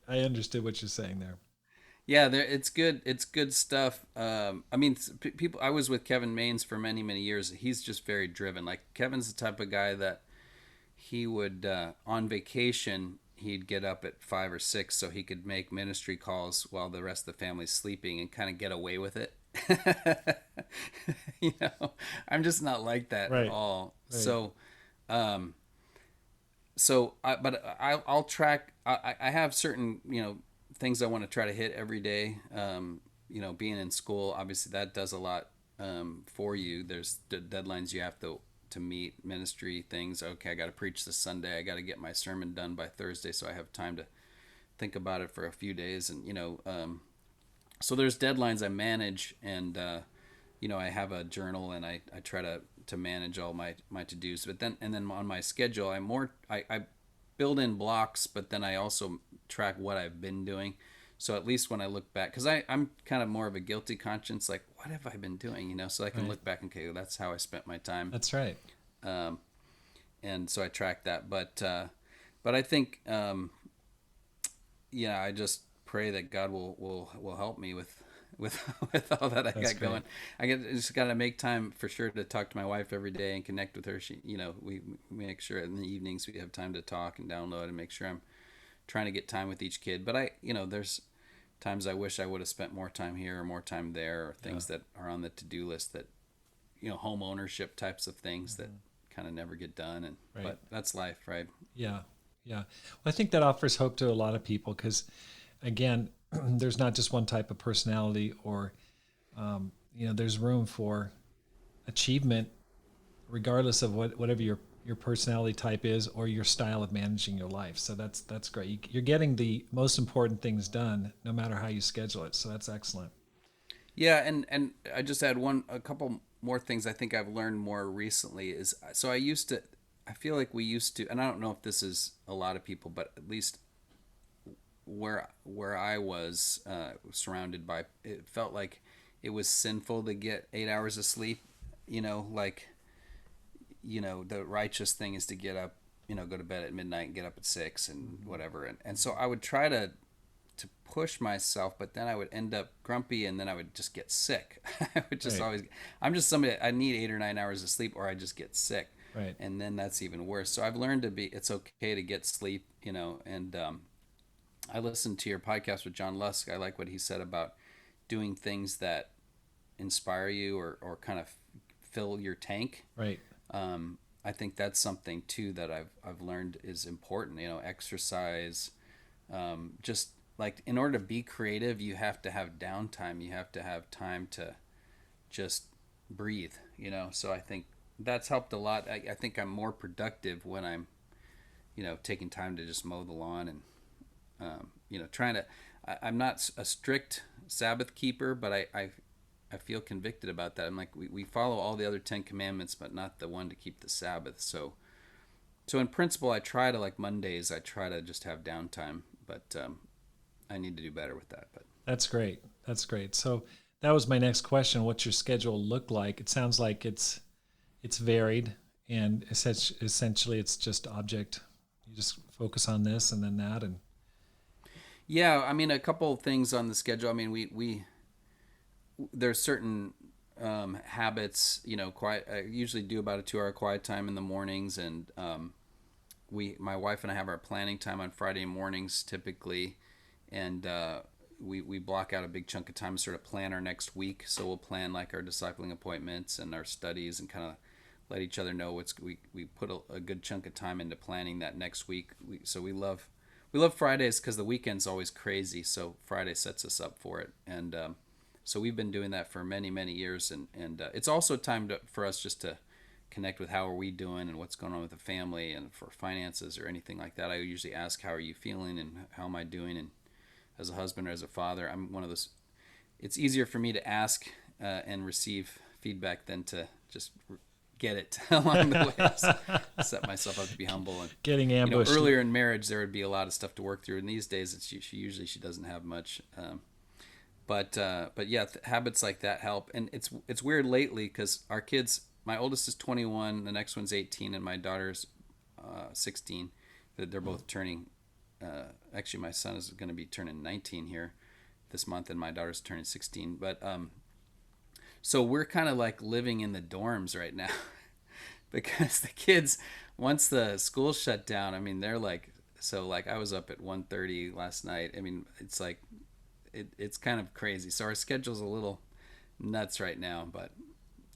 S1: I understood what you're saying there.
S2: yeah. There, it's good. It's good stuff. I mean, people. I was with Kevin Maines for many, many years. He's just very driven. Like Kevin's the type of guy that he would on vacation he'd get up at 5 or 6 so he could make ministry calls while the rest of the family's sleeping and kind of get away with it. you know, I'm just not like that at
S1: Right.
S2: all.
S1: Right.
S2: Um, I'll track. I have certain things I want to try to hit every day. Being in school, obviously that does a lot for you. There's the deadlines you have to meet, ministry things. Okay, I got to preach this Sunday. I got to get my sermon done by Thursday, so I have time to think about it for a few days. And so there's deadlines I manage, and I have a journal, and I try to manage all my to dos. But then on my schedule, I build in blocks, but then I also track what I've been doing. So at least when I look back, because I'm kind of more of a guilty conscience, like what have I been doing, so I can
S1: Right.
S2: look back and okay, that's how I spent my time,
S1: That's right.
S2: and so I track that. But I think I just pray that God will help me with with all that I
S1: That's
S2: got
S1: great.
S2: going. Just got to make time for sure to talk to my wife every day and connect with her. She, we make sure in the evenings we have time to talk and download and make sure I'm trying to get time with each kid. But there's times I wish I would have spent more time here or more time there, or
S1: Yeah.
S2: things that are on the to-do list that, home ownership types of things that kind of never get done.
S1: Right.
S2: But that's life, right?
S1: Yeah. Yeah. Well, I think that offers hope to a lot of people because, again, there's not just one type of personality, or there's room for achievement regardless of whatever your personality type is or your style of managing your life. So that's great. You're getting the most important things done no matter how you schedule it. So that's excellent.
S2: Yeah, and I just add a couple more things I think I've learned more recently is so I feel like we used to, and I don't know if this is a lot of people, but at least where I was surrounded by, it felt like it was sinful to get 8 hours of sleep. Like the righteous thing is to get up, go to bed at midnight and get up at 6 and whatever. And so I would try to push myself, but then I would end up grumpy and then I would just get sick. I would just
S1: Right.
S2: always, I'm just somebody, I need 8 or 9 hours of sleep or I just get sick.
S1: Right.
S2: And then that's even worse. So I've learned it's okay to get sleep, and I listened to your podcast with John Lusk. I like what he said about doing things that inspire you or kind of fill your tank.
S1: Right.
S2: I think that's something too that I've learned is important. Exercise. Just like in order to be creative, you have to have downtime. You have to have time to just breathe. So I think that's helped a lot. I think I'm more productive when I'm taking time to just mow the lawn and trying to. I'm not a strict Sabbath keeper, but I feel convicted about that. I'm like, we follow all the other 10 commandments, but not the one to keep the Sabbath. So in principle, I try to, like Mondays, I try to just have downtime, but I need to do better with that. But
S1: That's great. That's great. So that was my next question. What's your schedule look like? It sounds like it's varied, and essentially it's just object. You just focus on this and then that, and
S2: yeah, I mean, a couple of things on the schedule. I mean, we there's certain habits. Quiet. I usually do about a 2 hour quiet time in the mornings, and my wife and I have our planning time on Friday mornings typically, and we block out a big chunk of time to sort of plan our next week. So we'll plan like our discipling appointments and our studies, and kind of let each other know we put a good chunk of time into planning that next week. So we love Fridays because the weekend's always crazy. So Friday sets us up for it, and so we've been doing that for many years, and it's also time for us just to connect with how are we doing and what's going on with the family, and for finances or anything like that. I usually ask how are you feeling and how am I doing, and as a husband or as a father, I'm one of those. It's easier for me to ask and receive feedback than to just get it along the way. So set myself up to be humble, and
S1: getting ambushed.
S2: earlier in marriage there would be a lot of stuff to work through, and these days she doesn't have much. But yeah, habits like that help, and it's weird lately because our kids. My oldest is 21, the next one's 18, and my daughter's 16. They're both turning. Actually, my son is going to be turning 19 here this month, and my daughter's turning 16. But so we're kind of like living in the dorms right now because the kids, once the school shut down, I mean, they're like, so like I was up at 1:30 last night. I mean, it's like, it's kind of crazy. So our schedule's a little nuts right now, but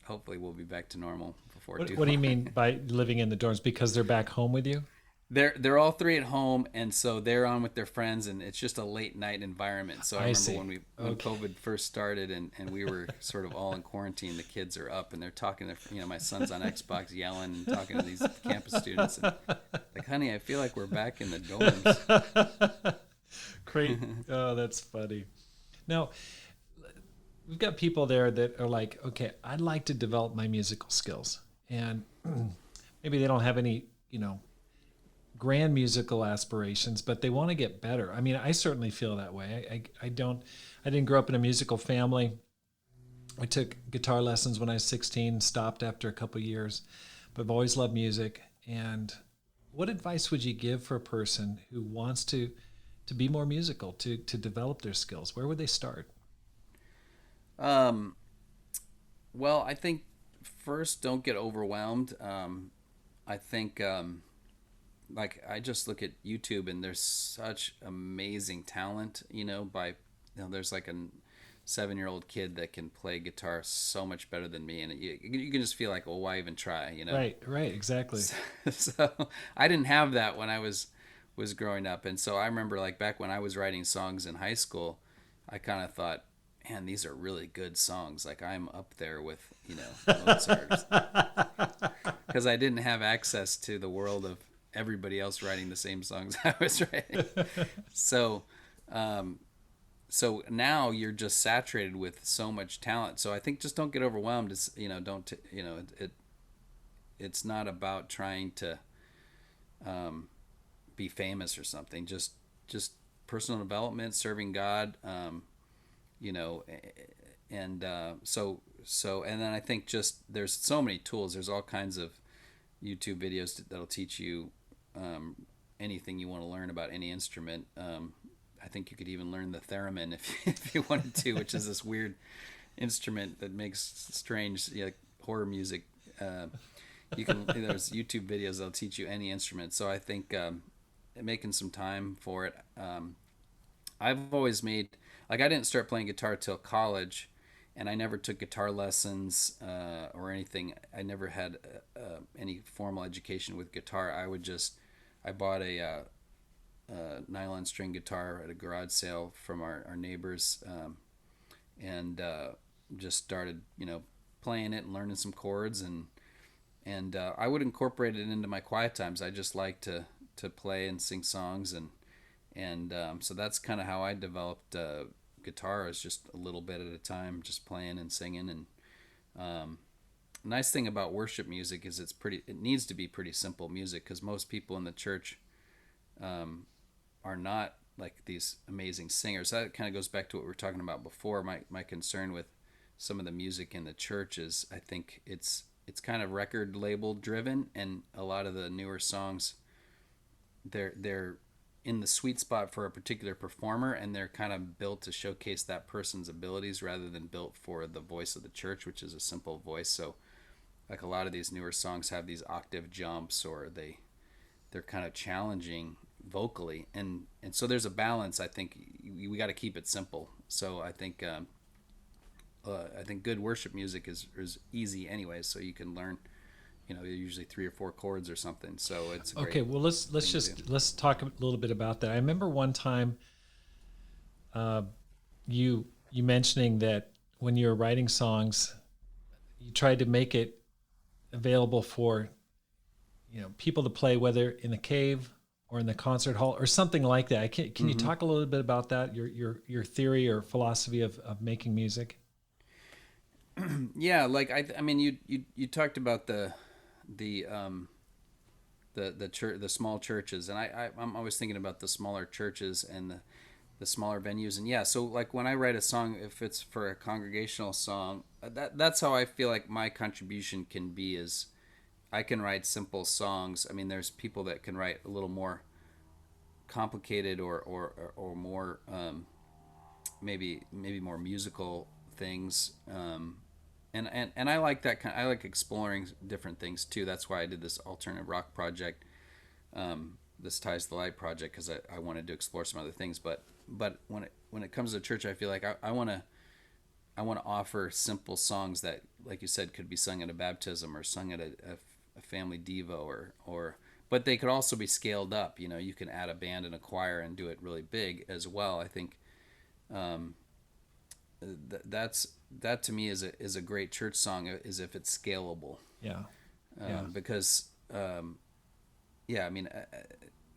S2: hopefully we'll be back to normal before too
S1: What do you
S2: long.
S1: mean by living in the dorms? Because they're back home with you?
S2: They're all three at home, and so they're on with their friends, and it's just a late night environment. So I
S1: I
S2: remember
S1: see.
S2: when
S1: Okay.
S2: COVID first started, and we were sort of all in quarantine. The kids are up and they're talking to my son's on Xbox yelling and talking to these campus students, and like, honey, I feel like we're back in the dorms.
S1: Great. Oh, that's funny. Now, we've got people there that are like, okay, I'd like to develop my musical skills. And maybe they don't have any, grand musical aspirations, but they want to get better. I mean, I certainly feel that way. I didn't grow up in a musical family. I took guitar lessons when I was 16, stopped after a couple of years, but I've always loved music. And what advice would you give for a person who wants to be more musical, to develop their skills? Where would they start?
S2: Um, well, I think first, don't get overwhelmed. I think like I just look at YouTube and there's such amazing talent, there's like a 7-year-old kid that can play guitar so much better than me, and you can just feel like, well, why even try.
S1: Right, exactly.
S2: So I didn't have that when I was growing up, and so I remember like back when I was writing songs in high school, I kind of thought, man, these are really good songs. Like I'm up there with, Mozart, because I didn't have access to the world of everybody else writing the same songs I was writing. So, um, so now you're just saturated with so much talent. So I think just don't get overwhelmed. It's, don't, it's not about trying to be famous or something. Just personal development, serving God, you know, and and then I think just there's so many tools. There's all kinds of YouTube videos that'll teach you anything you want to learn about any instrument. I think you could even learn the theremin if you wanted to, which is this weird instrument that makes strange horror music. You can there's YouTube videos that'll teach you any instrument. So I think making some time for it. I've always made I didn't start playing guitar till college, and I never took guitar lessons or anything. I never had any formal education with guitar. I bought a nylon string guitar at a garage sale from our neighbors, and just started playing it and learning some chords, and I would incorporate it into my quiet times. I just like to play and sing songs, and so that's kind of how I developed guitar, is just a little bit at a time, just playing and singing. And nice thing about worship music is it needs to be pretty simple music, because most people in the church are not like these amazing singers. That kind of goes back to what we were talking about before. My concern with some of the music in the church is I think it's kind of record label driven, and a lot of the newer songs they're in the sweet spot for a particular performer, and they're kind of built to showcase that person's abilities rather than built for the voice of the church, which is a simple voice. So like a lot of these newer songs have these octave jumps, or they're kind of challenging vocally, and so there's a balance. I think we got to keep it simple. So I think good worship music is easy anyway, so you can learn usually 3 or 4 chords or something. So it's
S1: okay. Well, let's talk a little bit about that. I remember one time you mentioning that when you were writing songs, you tried to make it available for people to play, whether in the cave or in the concert hall or something like that. Can you talk a little bit about that, your theory or philosophy of making music?
S2: Yeah, like I mean, you talked about the church, the small churches, and I'm always thinking about the smaller churches and the smaller venues. And yeah, so like when I write a song, if it's for a congregational song, that's how I feel like my contribution can be, is I can write simple songs. I mean, there's people that can write a little more complicated or more maybe more musical things. And I like that I like exploring different things too. That's why I did this alternative rock project, this Ties to the Light project, because I wanted to explore some other things. But when it comes to church, I feel like I want to offer simple songs that, like you said, could be sung at a baptism or sung at a family devo, or but they could also be scaled up. You can add a band and a choir and do it really big as well. I think that to me is a great church song, is if it's scalable.
S1: Yeah.
S2: Because yeah, I mean,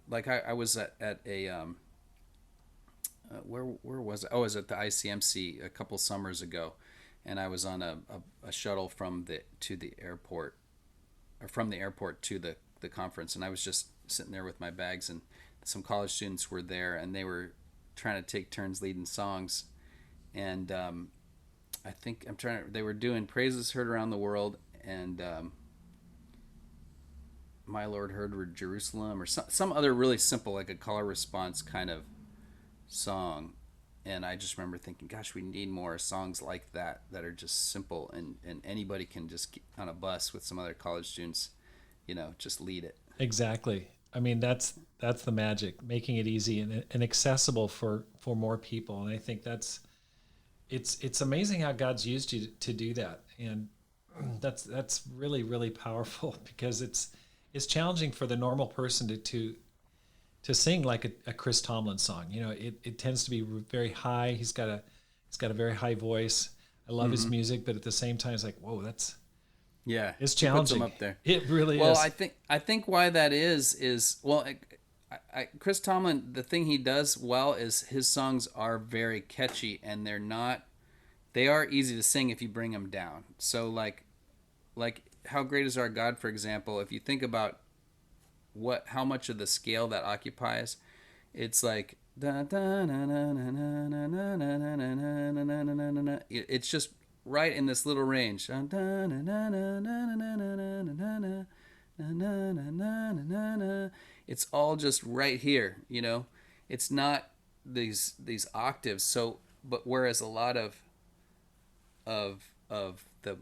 S2: like I was at a where was it? Oh, I was at the ICMC a couple summers ago, and I was on a shuttle from the airport, or from the airport to the conference, and I was just sitting there with my bags, and some college students were there, and they were trying to take turns leading songs, and I think they were doing Praises Heard Around the World, and My Lord Heard Jerusalem, or some other really simple, like a call or response kind of song. And I just remember thinking, gosh, we need more songs like that are just simple, and anybody can just get on a bus with some other college students, just lead it.
S1: Exactly. I mean, that's the magic, making it easy and accessible for more people. And I think it's amazing how God's used you to do that. And that's really, really powerful, because it's challenging for the normal person to to sing like a Chris Tomlin song. You know, it tends to be very high. He's got a very high voice. I love his music, but at the same time, it's like, whoa,
S2: Yeah,
S1: it's
S2: he puts them
S1: challenging.
S2: up there.
S1: It really
S2: Well,
S1: is.
S2: I think why that is well, Chris Tomlin. The thing he does well is his songs are very catchy, and they are easy to sing if you bring them down. So like How Great Is Our God, for example. If you think about how much of the scale that occupies, it's like it's just right in this little range. It's all just right here, you know. It's not these octaves. So, but whereas a lot of the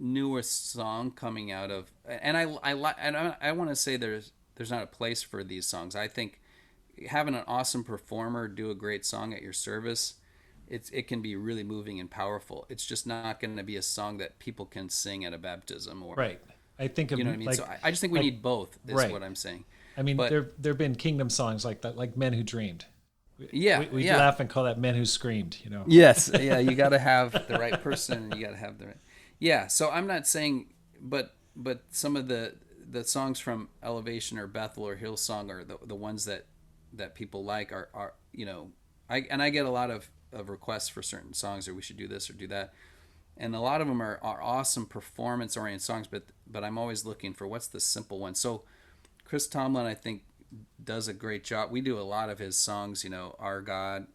S2: newest song coming out of, and I want to say there's not a place for these songs. I think having an awesome performer do a great song at your service, it can be really moving and powerful. It's just not going to be a song that people can sing at a baptism or
S1: Right. I think of
S2: you know what I mean.
S1: like
S2: So I just think we
S1: like
S2: need both. Is
S1: right.
S2: what I'm saying.
S1: I mean,
S2: But
S1: there've been kingdom songs like that, like Men Who Dreamed.
S2: yeah,
S1: We
S2: yeah.
S1: laugh and call that Men Who Screamed. You know.
S2: Yes, yeah, you got to have the right person, and you got to have the right. Yeah, so I'm not saying, but some of the songs from Elevation or Bethel or Hillsong or the ones that people like are you know, I get a lot of requests for certain songs, or we should do this or do that, and a lot of them are awesome performance oriented songs, but I'm always looking for what's the simple one. So Chris Tomlin, I think, does a great job. We do a lot of his songs, you know, our God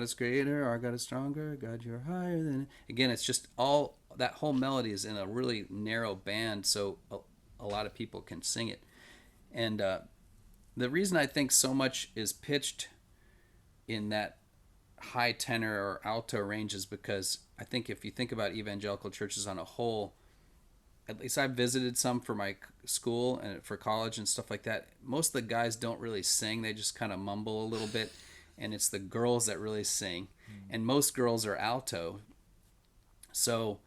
S2: is greater, our God is stronger, God, you're higher than. Again, it's just all that whole melody is in a really narrow band, so a lot of people can sing it. And the reason I think so much is pitched in that high tenor or alto range is because I think if you think about evangelical churches on a whole, at least I've visited some for my school and for college and stuff like that. Most of the guys don't really sing; they just kind of mumble a little bit, and it's the girls that really sing. And most girls are alto, so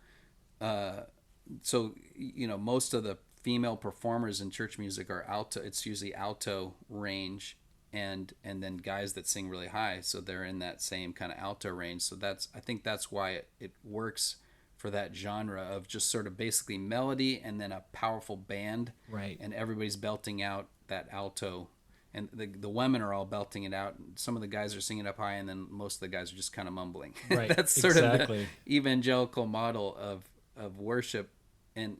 S2: so you know most of the female performers in church music are alto. It's usually alto range, and then guys that sing really high, so they're in that same kind of alto range. So I think that's why it works for that genre of just sort of basically melody and then a powerful band,
S1: Right.
S2: and everybody's belting out that alto, and the women are all belting it out. Some of the guys are singing up high, and then most of the guys are just kind of mumbling.
S1: Right.
S2: That's sort
S1: Exactly.
S2: of the evangelical model of worship, and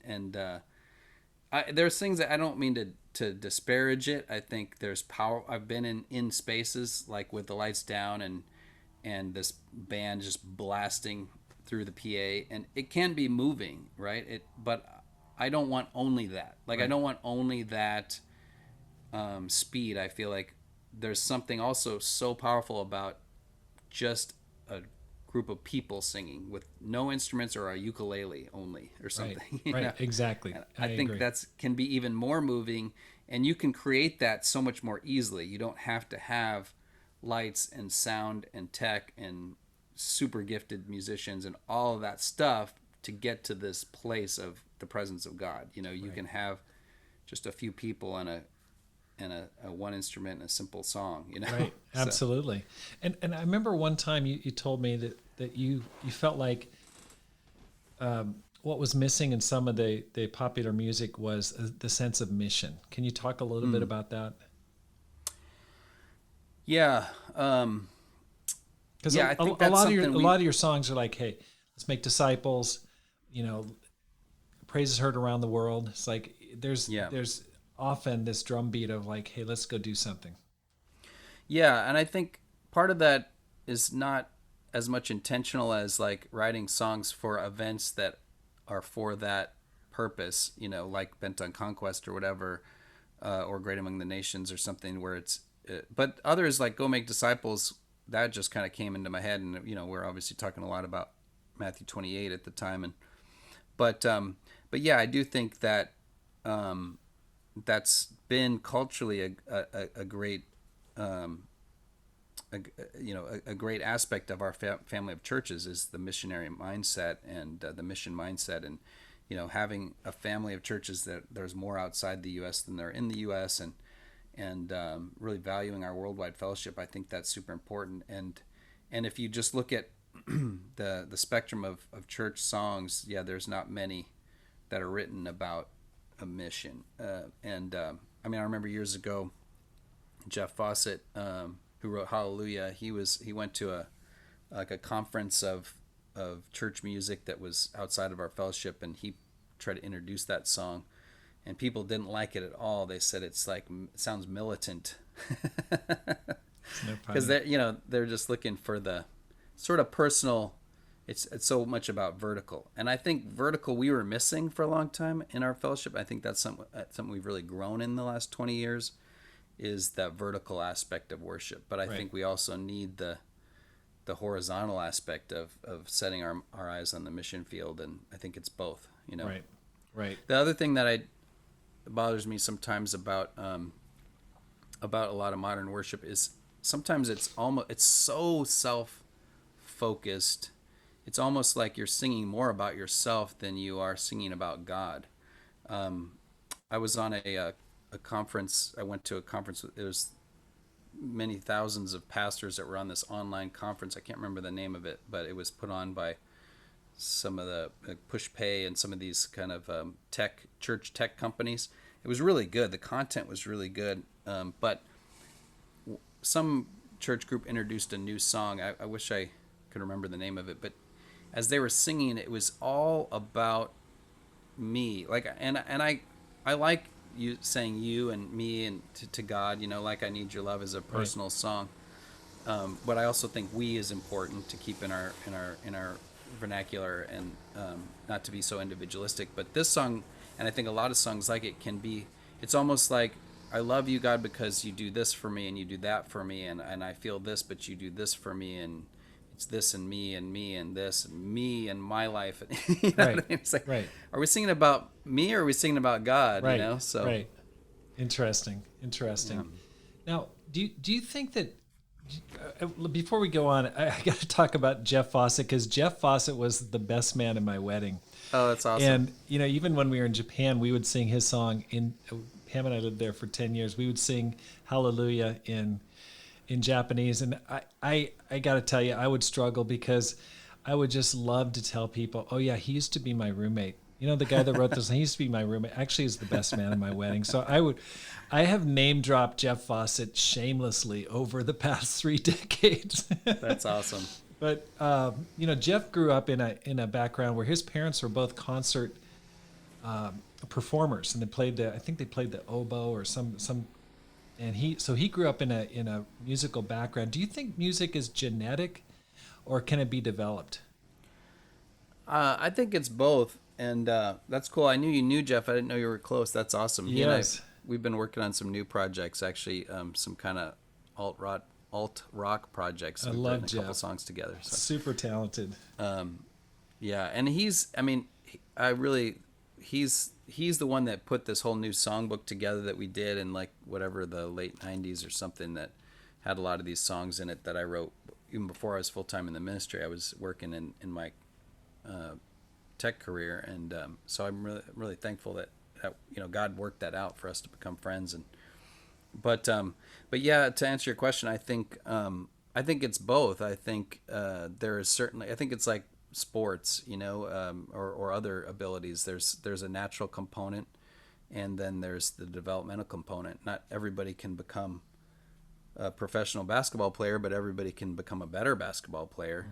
S2: there's things that I don't mean to disparage it. I think there's power. I've been in spaces like with the lights down and this band just blasting through the PA, and it can be moving, right? But I don't want only that. Like
S1: Right.
S2: I don't want only that speed. I feel like there's something also so powerful about just a group of people singing with no instruments or a ukulele only or something.
S1: Right.
S2: You
S1: Right.
S2: know?
S1: Exactly.
S2: And
S1: I
S2: I think
S1: agree.
S2: that's can be even more moving, and you can create that so much more easily. You don't have to have lights and sound and tech and super gifted musicians and all of that stuff to get to this place of the presence of God. You know, you
S1: Right.
S2: can have just a few people and a one instrument and a simple song, you know.
S1: Right.
S2: So
S1: Absolutely. And I remember one time you told me that you felt like what was missing in some of the popular music was the sense of mission. Can you talk a little bit about that?
S2: yeah,
S1: Because
S2: yeah, I think
S1: a
S2: that's
S1: a
S2: something
S1: lot
S2: we
S1: of your songs are like, hey, let's make disciples. You know, praise is heard around the world. It's like
S2: yeah.
S1: there's often this drumbeat of like, hey, let's go do something.
S2: Yeah, and I think part of that is not as much intentional as like writing songs for events that are for that purpose, you know, like Bent on Conquest or whatever, or Great Among the Nations or something where it's. But others like Go Make Disciples, that just kind of came into my head, and you know, we're obviously talking a lot about Matthew 28 at the time, and but yeah, I do think that that's been culturally a great a, a great aspect of our family of churches is the missionary mindset and the mission mindset, and you know, having a family of churches that there's more outside the U.S. than there are in the U.S. and and really valuing our worldwide fellowship. I think that's super important. And if you just look at the spectrum of church songs, yeah, there's not many that are written about a mission. I mean, I remember years ago, Jeff Fawcett, who wrote Hallelujah, he went to a conference of church music that was outside of our fellowship, and he tried to introduce that song, and people didn't like it at all. They said it sounds militant, because they're just looking for the sort of personal. It's so much about vertical, and I think vertical we were missing for a long time in our fellowship. I think that's something we've really grown in the last 20 years, is that vertical aspect of worship. But I think we also need the horizontal aspect of setting our eyes on the mission field, and I think it's both.
S1: Right.
S2: The other thing that bothers me sometimes about a lot of modern worship is sometimes it's so self-focused. It's almost like you're singing more about yourself than you are singing about God. I was on a conference. I went to a conference. There was many thousands of pastors that were on this online conference. I can't remember the name of it, but it was put on by some of the Push Pay and some of these kind of church tech companies. It was really good. The content was really good. But some church group introduced a new song. I wish I could remember the name of it, but as they were singing, it was all about me. And I like you saying you and me and to God, like I Need Your Love is a personal song. But I also think we is important to keep in our vernacular, and not to be so individualistic. But this song, and I think a lot of songs like it it's almost like, I love you, God, because you do this for me and you do that for me, and I feel this, but you do this for me, and it's this and me and this and me and my life. You know what I mean? It's like, are we singing about me or are we singing about God?
S1: Right. Interesting. Yeah. Now, do you think that, before we go on, I got to talk about Jeff Fawcett, because Jeff Fawcett was the best man in my wedding.
S2: Oh, that's awesome.
S1: And even when we were in Japan, we would sing his song. Pam and I lived there for 10 years. We would sing Hallelujah in Japanese, and I got to tell you, I would struggle, because I would just love to tell people, oh yeah, he used to be my roommate. The guy that wrote this, he used to be my roommate. Actually, he's the best man in my wedding. So I have name dropped Jeff Fawcett shamelessly over the past 3 decades.
S2: That's awesome.
S1: But Jeff grew up in a background where his parents were both concert performers, and I think they played the oboe or some. And he grew up in a musical background. Do you think music is genetic, or can it be developed?
S2: I think it's both, and that's cool. I knew you knew Jeff. I didn't know you were close. That's awesome.
S1: Yes.
S2: We've been working on some new projects, actually, some kind of alt rock projects.
S1: We've
S2: written
S1: Jeff.
S2: A couple songs together. So.
S1: Super talented.
S2: Yeah, and he's the one that put this whole new songbook together that we did in whatever the late 90s or something, that had a lot of these songs in it that I wrote even before I was full-time in the ministry. I was working in my tech career, and so I'm really thankful that God worked that out for us to become friends. But yeah, to answer your question, I think it's both. I think there is certainly, I think it's like sports, or other abilities. There's a natural component, and then there's the developmental component. Not everybody can become a professional basketball player, but everybody can become a better basketball player.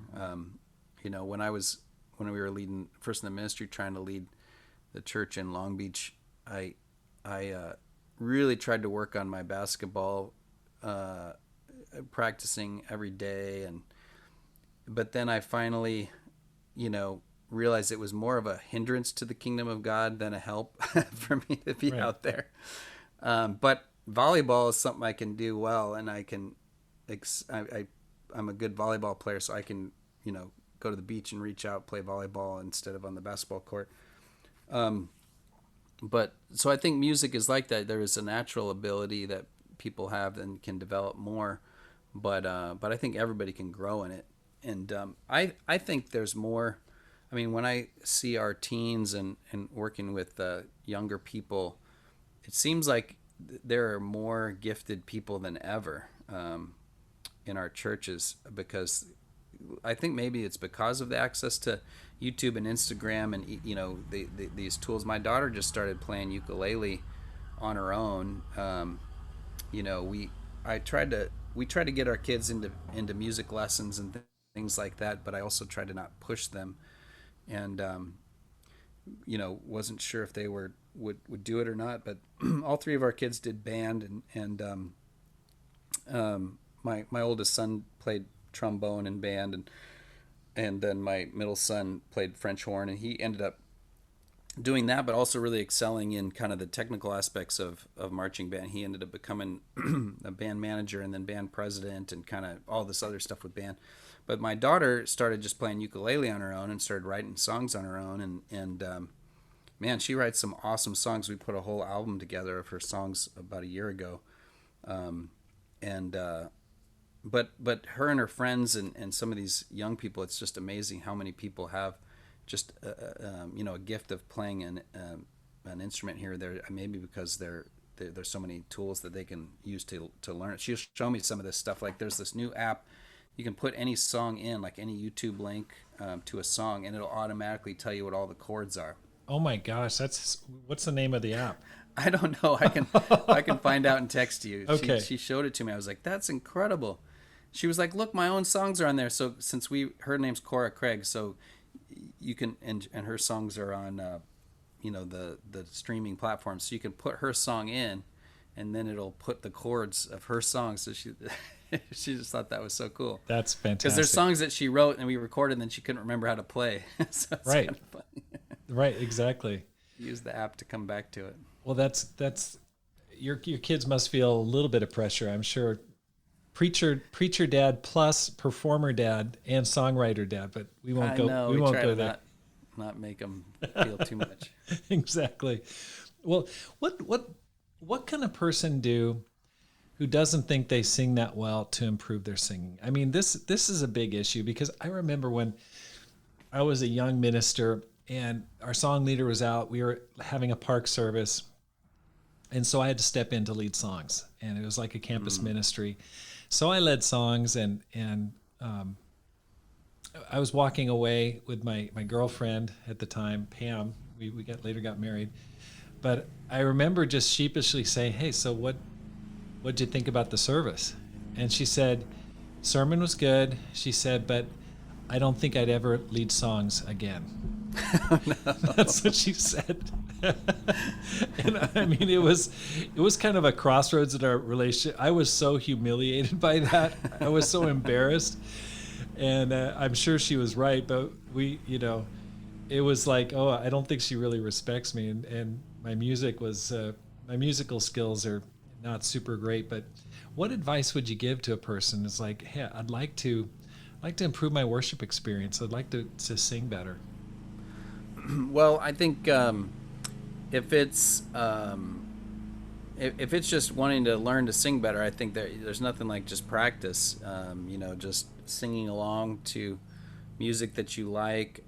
S2: When we were leading first in the ministry, trying to lead the church in Long Beach, I really tried to work on my basketball, practicing every day, but then I finally realized it was more of a hindrance to the kingdom of God than a help for me to be out there. But volleyball is something I can do well, and I'm a good volleyball player, so I can, go to the beach and reach out, play volleyball instead of on the basketball court. But so I think music is like that. There is a natural ability that people have and can develop more, but I think everybody can grow in it. And I think there's more. I mean, when I see our teens and working with younger people, it seems like there are more gifted people than ever in our churches, because I think maybe it's because of the access to YouTube and Instagram and these tools. My daughter just started playing ukulele on her own. You know, we tried to get our kids into music lessons and things like that, but I also tried to not push them, and wasn't sure if they would do it or not. But all three of our kids did band, and my oldest son played trombone in band, and then my middle son played French horn, and he ended up doing that, but also really excelling in kind of the technical aspects of marching band. He ended up becoming a band manager and then band president and kind of all this other stuff with band. But my daughter started just playing ukulele on her own and started writing songs on her own, and man, she writes some awesome songs. We put a whole album together of her songs about a year ago, and but her and her friends and some of these young people, it's just amazing how many people have just a gift of playing an instrument here or there, maybe because there's so many tools that they can use to learn it. She'll show me some of this stuff. Like there's this new app, you can put any song in, like any YouTube link to a song, and it'll automatically tell you what all the chords are.
S1: Oh my gosh, what's the name of the app?
S2: I don't know. I can find out and text you.
S1: Okay.
S2: She showed it to me. I was like, that's incredible. She was like, look, my own songs are on there. So since her name's Cora Craig, so you can, and her songs are on the streaming platforms, so you can put her song in, and then it'll put the chords of her songs. So she she just thought that was so cool.
S1: That's fantastic.
S2: Because there's songs that she wrote and we recorded, and then she couldn't remember how to play. So it's
S1: right.
S2: kind of funny.
S1: Right, exactly.
S2: Use the app to come back to it.
S1: Well, that's your kids must feel a little bit of pressure, I'm sure. Preacher dad plus performer dad and songwriter dad, but we won't go. We won't go there.
S2: Not make them feel too much.
S1: Exactly. Well, what can a person do who doesn't think they sing that well to improve their singing? I mean, this is a big issue, because I remember when I was a young minister and our song leader was out. We were having a park service, and so I had to step in to lead songs, and it was like a campus ministry. So I led songs, and I was walking away with my girlfriend at the time, Pam. We later got married, but I remember just sheepishly saying, "Hey, so what'd you think about the service?" And she said, "Sermon was good." She said, "But I don't think I'd ever lead songs again." That's what she said. And I mean, it was kind of a crossroads in our relationship. I was so humiliated by that. I was so embarrassed, and I'm sure she was right. But it was like, oh, I don't think she really respects me, and my musical skills are not super great. But what advice would you give to a person? It's like, hey, I'd like to improve my worship experience. I'd like to sing better.
S2: Well, I think if it's just wanting to learn to sing better, I think there's nothing like just practice. Just singing along to music that you like.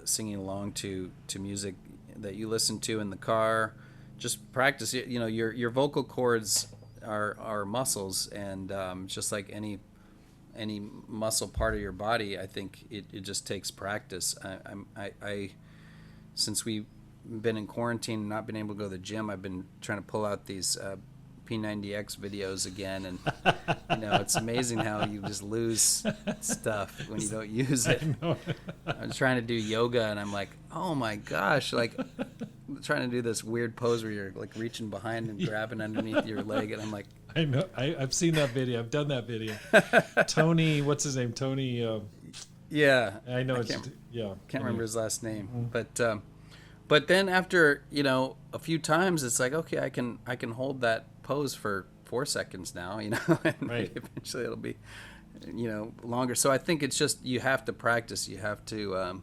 S2: Singing along to music that you listen to in the car. Just practice. Your vocal cords are muscles, and just like any muscle part of your body, I think it just takes practice. I since we've been in quarantine and not been able to go to the gym, I've been trying to pull out these P90X videos again, and it's amazing how you just lose stuff when you don't use it. I'm trying to do yoga, and I'm like, oh my gosh, like I'm trying to do this weird pose where you're like reaching behind and grabbing underneath your leg, and I'm like,
S1: I know. I've seen that video. I've done that video. Tony, what's his name? Tony.
S2: Yeah.
S1: I know.
S2: Can't remember his last name. Mm-hmm. But then after a few times, it's like, okay, I can hold that pose for 4 seconds now. And
S1: right.
S2: Eventually it'll be longer. So I think it's just you have to practice. You have to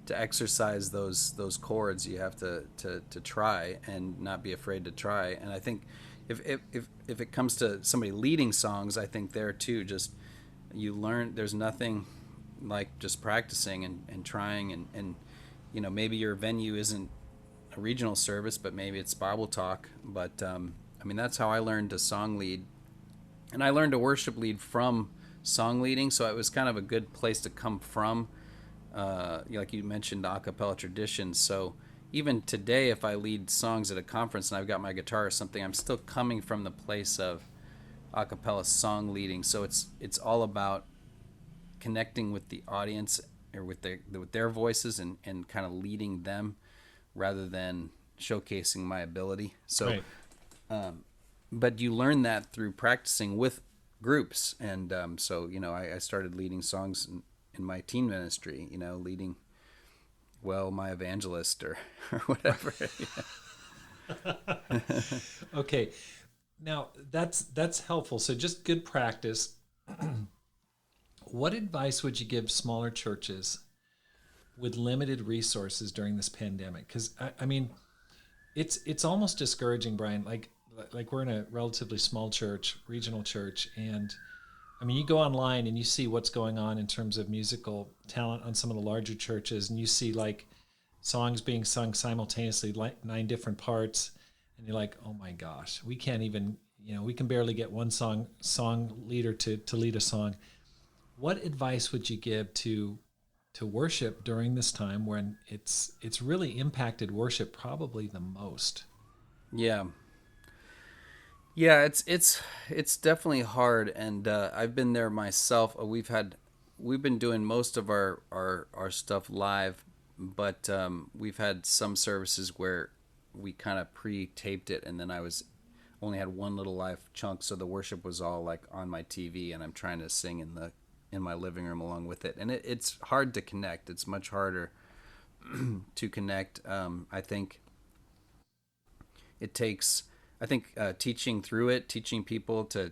S2: exercise those chords. You have to try and not be afraid to try. And I think if it comes to somebody leading songs, I think there too, just you learn there's nothing like just practicing and trying and maybe your venue isn't a regional service, but maybe it's Bible talk. But I mean, that's how I learned to song lead, and I learned to worship lead from song leading. So it was kind of a good place to come from. Like you mentioned, the a cappella traditions. So even today, if I lead songs at a conference and I've got my guitar or something, I'm still coming from the place of a cappella song leading. So it's all about connecting with the audience or with their voices and kind of leading them rather than showcasing my ability. So,
S1: Right.
S2: but you learn that through practicing with groups. And so, I started leading songs in my teen ministry, leading, well, my evangelist or whatever.
S1: Okay. Now that's helpful. So just good practice. What advice would you give smaller churches with limited resources during this pandemic? Because I mean, it's almost discouraging, Brian. Like we're in a relatively small church, regional church, and I mean, you go online and you see what's going on in terms of musical talent on some of the larger churches, and you see like songs being sung simultaneously, like 9 different parts, and you're like, oh my gosh, we can't even, we can barely get one song leader to lead a song. What advice would you give to worship during this time when it's really impacted worship probably the most?
S2: Yeah. Yeah, it's definitely hard, and I've been there myself. We've been doing most of our stuff live, but we've had some services where we kind of pre-taped it, and then I was only had one little live chunk, so the worship was all like on my TV, and I'm trying to sing in my living room along with it, and it's hard to connect. It's much harder to connect. I think it takes teaching through it, teaching people to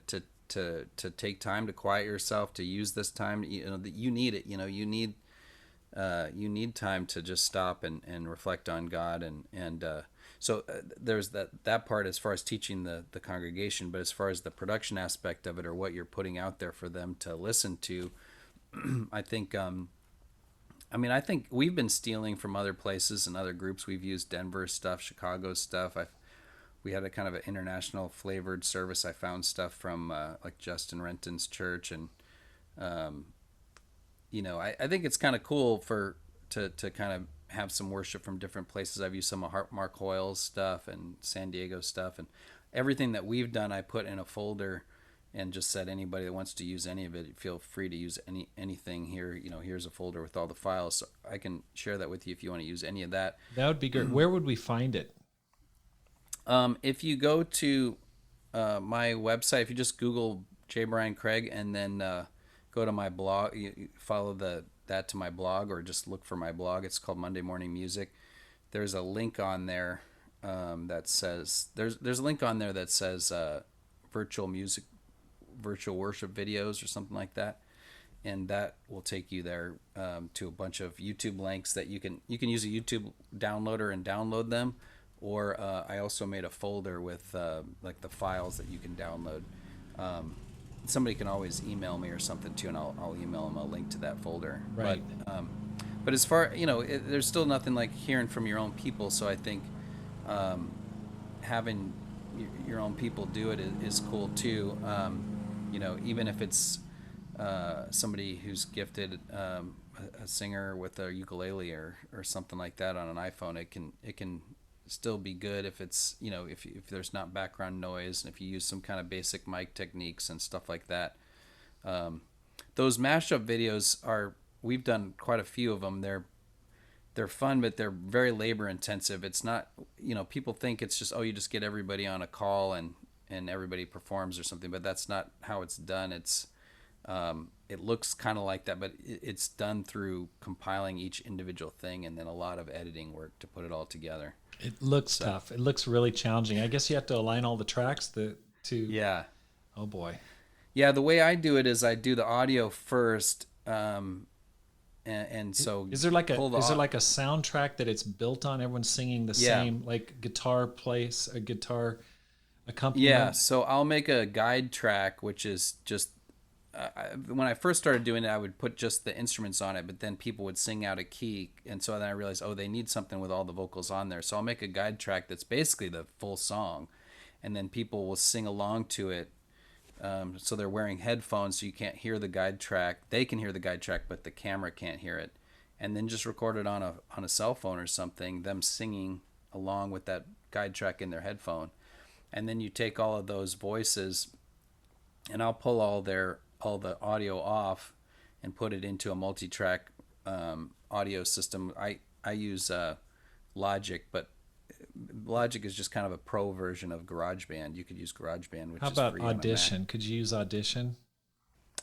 S2: take time to quiet yourself, to use this time. That you need it. You need time to just stop and reflect on God, and there's that part as far as teaching the congregation. But as far as the production aspect of it, or what you're putting out there for them to listen to, I think I think we've been stealing from other places and other groups. We've used Denver stuff, Chicago stuff. We had a kind of an international flavored service. I found stuff from like Justin Renton's church, and I think it's kind of cool to kind of have some worship from different places. I've used some of Mark Hoyle's stuff and San Diego stuff, and everything that we've done I put in a folder and just said anybody that wants to use any of it, feel free to use anything here. Here's a folder with all the files, so I can share that with you if you want to use any of that.
S1: That would be great. Where would we find it?
S2: If you go to my website, if you just Google J. Brian Craig and then go to my blog, you follow that to my blog, or just look for my blog. It's called Monday Morning Music. There's a link on there that says there's a link on there that says virtual worship videos or something like that, and that will take you there to a bunch of YouTube links that you can use a YouTube downloader and download them. Or I also made a folder with like the files that you can download. Somebody can always email me or something too, and I'll email them a link to that folder.
S1: Right.
S2: But as far there's still nothing like hearing from your own people. So I think having your own people do it is cool too. Even if it's somebody who's gifted, a singer with a ukulele or something like that on an iPhone, it can still be good if it's if there's not background noise, and if you use some kind of basic mic techniques and stuff like that. Those mashup videos we've done quite a few of them. They're fun, but they're very labor intensive. It's not, people think it's just, you just get everybody on a call and everybody performs or something, but that's not how it's done. It looks kind of like that, but it's done through compiling each individual thing and then a lot of editing work to put it all together.
S1: It looks tough. It looks really challenging. I guess you have to align all the tracks to.
S2: Yeah.
S1: Oh boy.
S2: Yeah, the way I do it is I do the audio first, and so
S1: is there like a soundtrack that it's built on? Everyone's singing the same, like guitar place, a guitar accompaniment.
S2: Yeah, so I'll make a guide track, which is just when I first started doing it, I would put just the instruments on it, but then people would sing out a key, and so then I realized, they need something with all the vocals on there. So I'll make a guide track that's basically the full song, and then people will sing along to it. So they're wearing headphones, so you can't hear the guide track. They can hear the guide track, but the camera can't hear it. And then just record it on a cell phone or something, them singing along with that guide track in their headphone. And then you take all of those voices, and I'll pull all the audio off and put it into a multi-track audio system. I use Logic, but Logic is just kind of a pro version of GarageBand. You could use GarageBand, which
S1: How
S2: is
S1: about
S2: free on a
S1: Audition?
S2: Mac.
S1: Could you use Audition?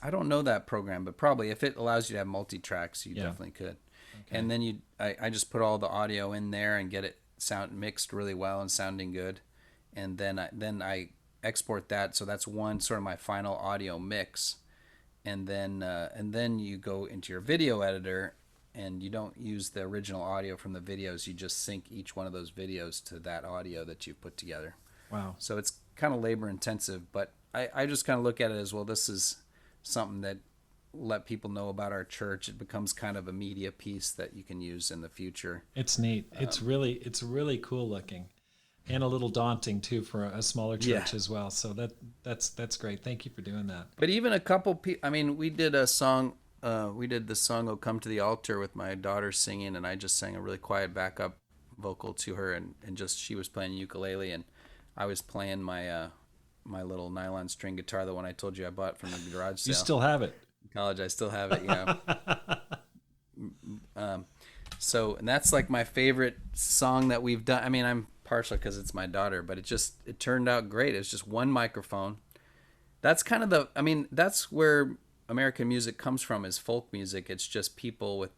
S2: I don't know that program, but probably if it allows you to have multi-tracks, you
S1: Yeah.
S2: definitely could.
S1: Okay.
S2: And then I just put all the audio in there and get it sound mixed really well and sounding good. And then I export that, so that's one sort of my final audio mix. And then you go into your video editor, and you don't use the original audio from the videos. You just sync each one of those videos to that audio that you've put together.
S1: Wow.
S2: So it's kind of labor intensive, but I just kind of look at it as, well, this is something that let people know about our church. It becomes kind of a media piece that you can use in the future.
S1: It's neat. It's really cool looking, and a little daunting too for a smaller church as well. So that's great. Thank you for doing that.
S2: But even a couple people, I mean, we did a song. We did the song "Oh Come to the Altar" with my daughter singing, and I just sang a really quiet backup vocal to her, and just she was playing ukulele, and I was playing my my little nylon string guitar, the one I told you I bought from the garage sale.
S1: You still have it.
S2: In college, I still have it. Yeah. So, and that's like my favorite song that we've done. I mean, I'm partial because it's my daughter, but it turned out great. It's just one microphone. That's kind of that's where American music comes from, is folk music. It's just people with,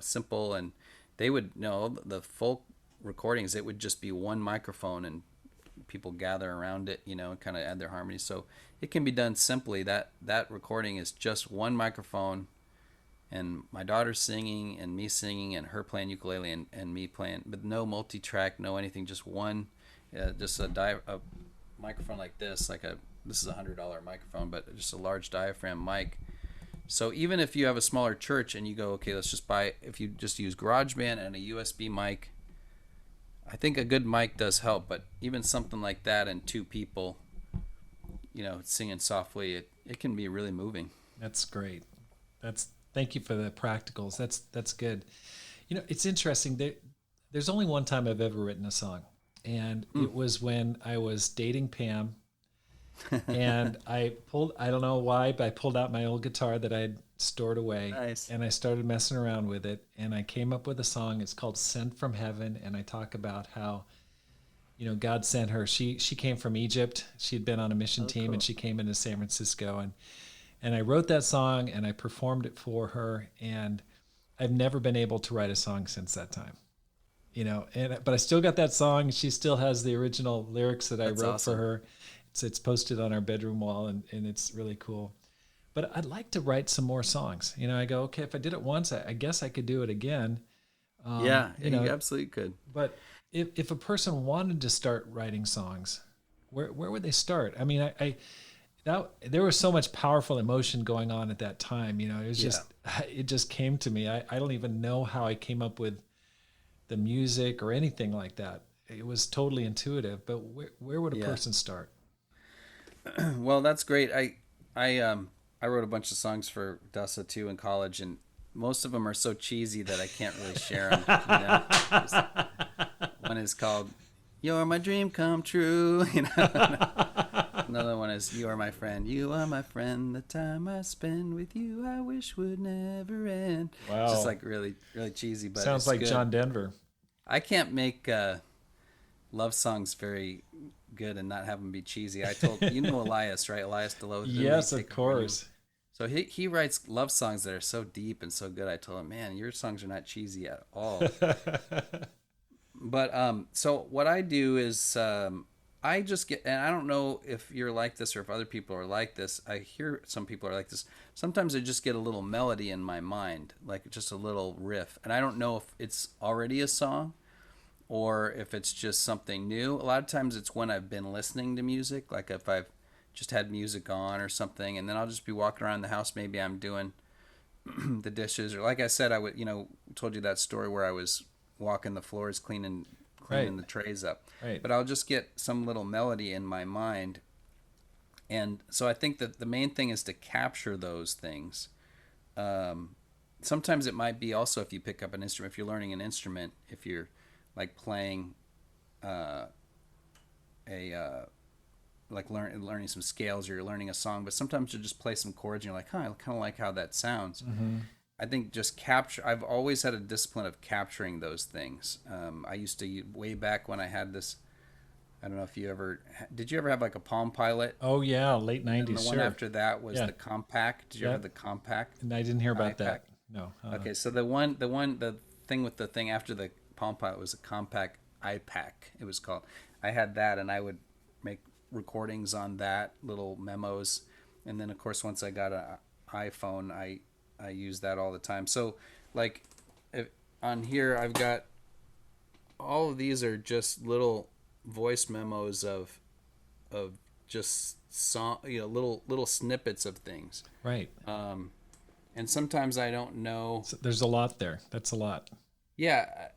S2: simple, and they would know the folk recordings. It would just be one microphone and people gather around it, and kind of add their harmonies. So it can be done simply. That recording is just one microphone, and my daughter singing and me singing and her playing ukulele and me playing, but no multi-track, no anything, just one, just a microphone like this, this is $100 microphone, but just a large diaphragm mic. So even if you have a smaller church and you go, okay, if you just use GarageBand and a USB mic, I think a good mic does help, but even something like that and two people, singing softly, it can be really moving.
S1: That's great. Thank you for the practicals. That's good. It's interesting. There's only one time I've ever written a song, and it was when I was dating Pam, and I don't know why, but I pulled out my old guitar that I had stored away.
S2: Nice.
S1: And I started messing around with it, and I came up with a song. It's called Sent from Heaven, and I talk about how God sent her. She came from Egypt. She had been on a mission team,
S2: cool.
S1: and she came into San Francisco, and I wrote that song and I performed it for her, and I've never been able to write a song since that time. But I still got that song. She still has the original lyrics that I wrote
S2: awesome.
S1: for her. It's posted on our bedroom wall, and it's really cool. But I'd like to write some more songs. I go, okay, if I did it once, I guess I could do it again.
S2: You absolutely could.
S1: But if a person wanted to start writing songs, where would they start? I mean, there was so much powerful emotion going on at that time. It was it just came to me. I don't even know how I came up with the music or anything like that. It was totally intuitive. But where would a person start?
S2: Well, that's great. I wrote a bunch of songs for Dessa too in college, and most of them are so cheesy that I can't really share them. One is called "You're My Dream Come True." Another one is "You Are My Friend." You are my friend. The time I spend with you, I wish would never end.
S1: Wow.
S2: Just like really, really cheesy, but
S1: Sounds like
S2: good.
S1: John Denver.
S2: I can't make love songs very good and not have them be cheesy. I told Elias, right? Elias DeLoach.
S1: Yes, of course.
S2: So he writes love songs that are so deep and so good. I told him, man, your songs are not cheesy at all. But so what I do is I just get, and I don't know if you're like this or if other people are like this. I hear some people are like this. Sometimes I just get a little melody in my mind, like just a little riff, and I don't know if it's already a song or if it's just something new. A lot of times it's when I've been listening to music, like if I've just had music on or something, and then I'll just be walking around the house. Maybe I'm doing the dishes, or like I said, I would, told you that story where I was walking the floors, cleaning cleaning
S1: Right.
S2: the trays up.
S1: Right.
S2: But I'll just get some little melody in my mind. And so I think that the main thing is to capture those things. Sometimes it might be also if you pick up an instrument, if you're learning an instrument, if you're like playing uh, learning some scales, or you're learning a song, but sometimes you just play some chords and you're like, huh, I kind of like how that sounds.
S1: Mm-hmm.
S2: I think just capture. I've always had a discipline of capturing those things. I used to, way back when I had this. I don't know if you ever did. You ever have like a Palm Pilot?
S1: Oh yeah, late
S2: And then
S1: '90s.
S2: the one
S1: Sure.
S2: after that was
S1: Yeah.
S2: the Compact. Did you ever have
S1: Yep.
S2: the Compact
S1: And I didn't hear about
S2: iPad?
S1: that. No.
S2: Okay, so the thing with the thing after the Palm Pilot was a Compact iPac. It was called. I had that, and I would make recordings on that, little memos, and then of course once I got an iPhone, I use that all the time. So like, if, on here I've got all of these are just little voice memos of just song, little snippets of things.
S1: Right.
S2: And sometimes I don't know.
S1: So there's a lot there. That's a lot.
S2: Yeah,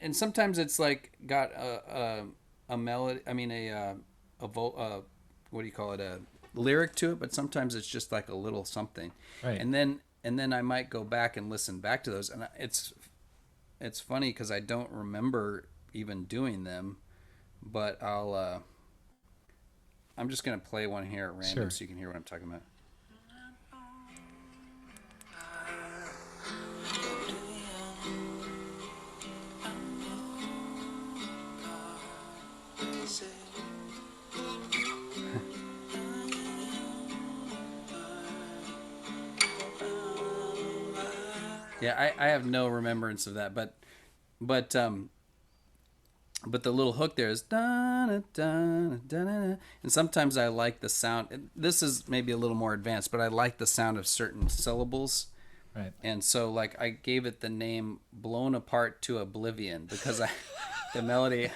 S2: and sometimes it's like got a melody. I mean what do you call it? A lyric to it. But sometimes it's just like a little something.
S1: Right.
S2: And then I might go back and listen back to those, and it's funny because I don't remember even doing them, but I'm just gonna play one here at random
S1: Sure.
S2: so you can hear what I'm talking about. Yeah, I have no remembrance of that, but but the little hook there is da da da da da, and sometimes I like the sound. This is maybe a little more advanced, but I like the sound of certain syllables,
S1: Right.
S2: and so like I gave it the name "Blown Apart to Oblivion" because the melody,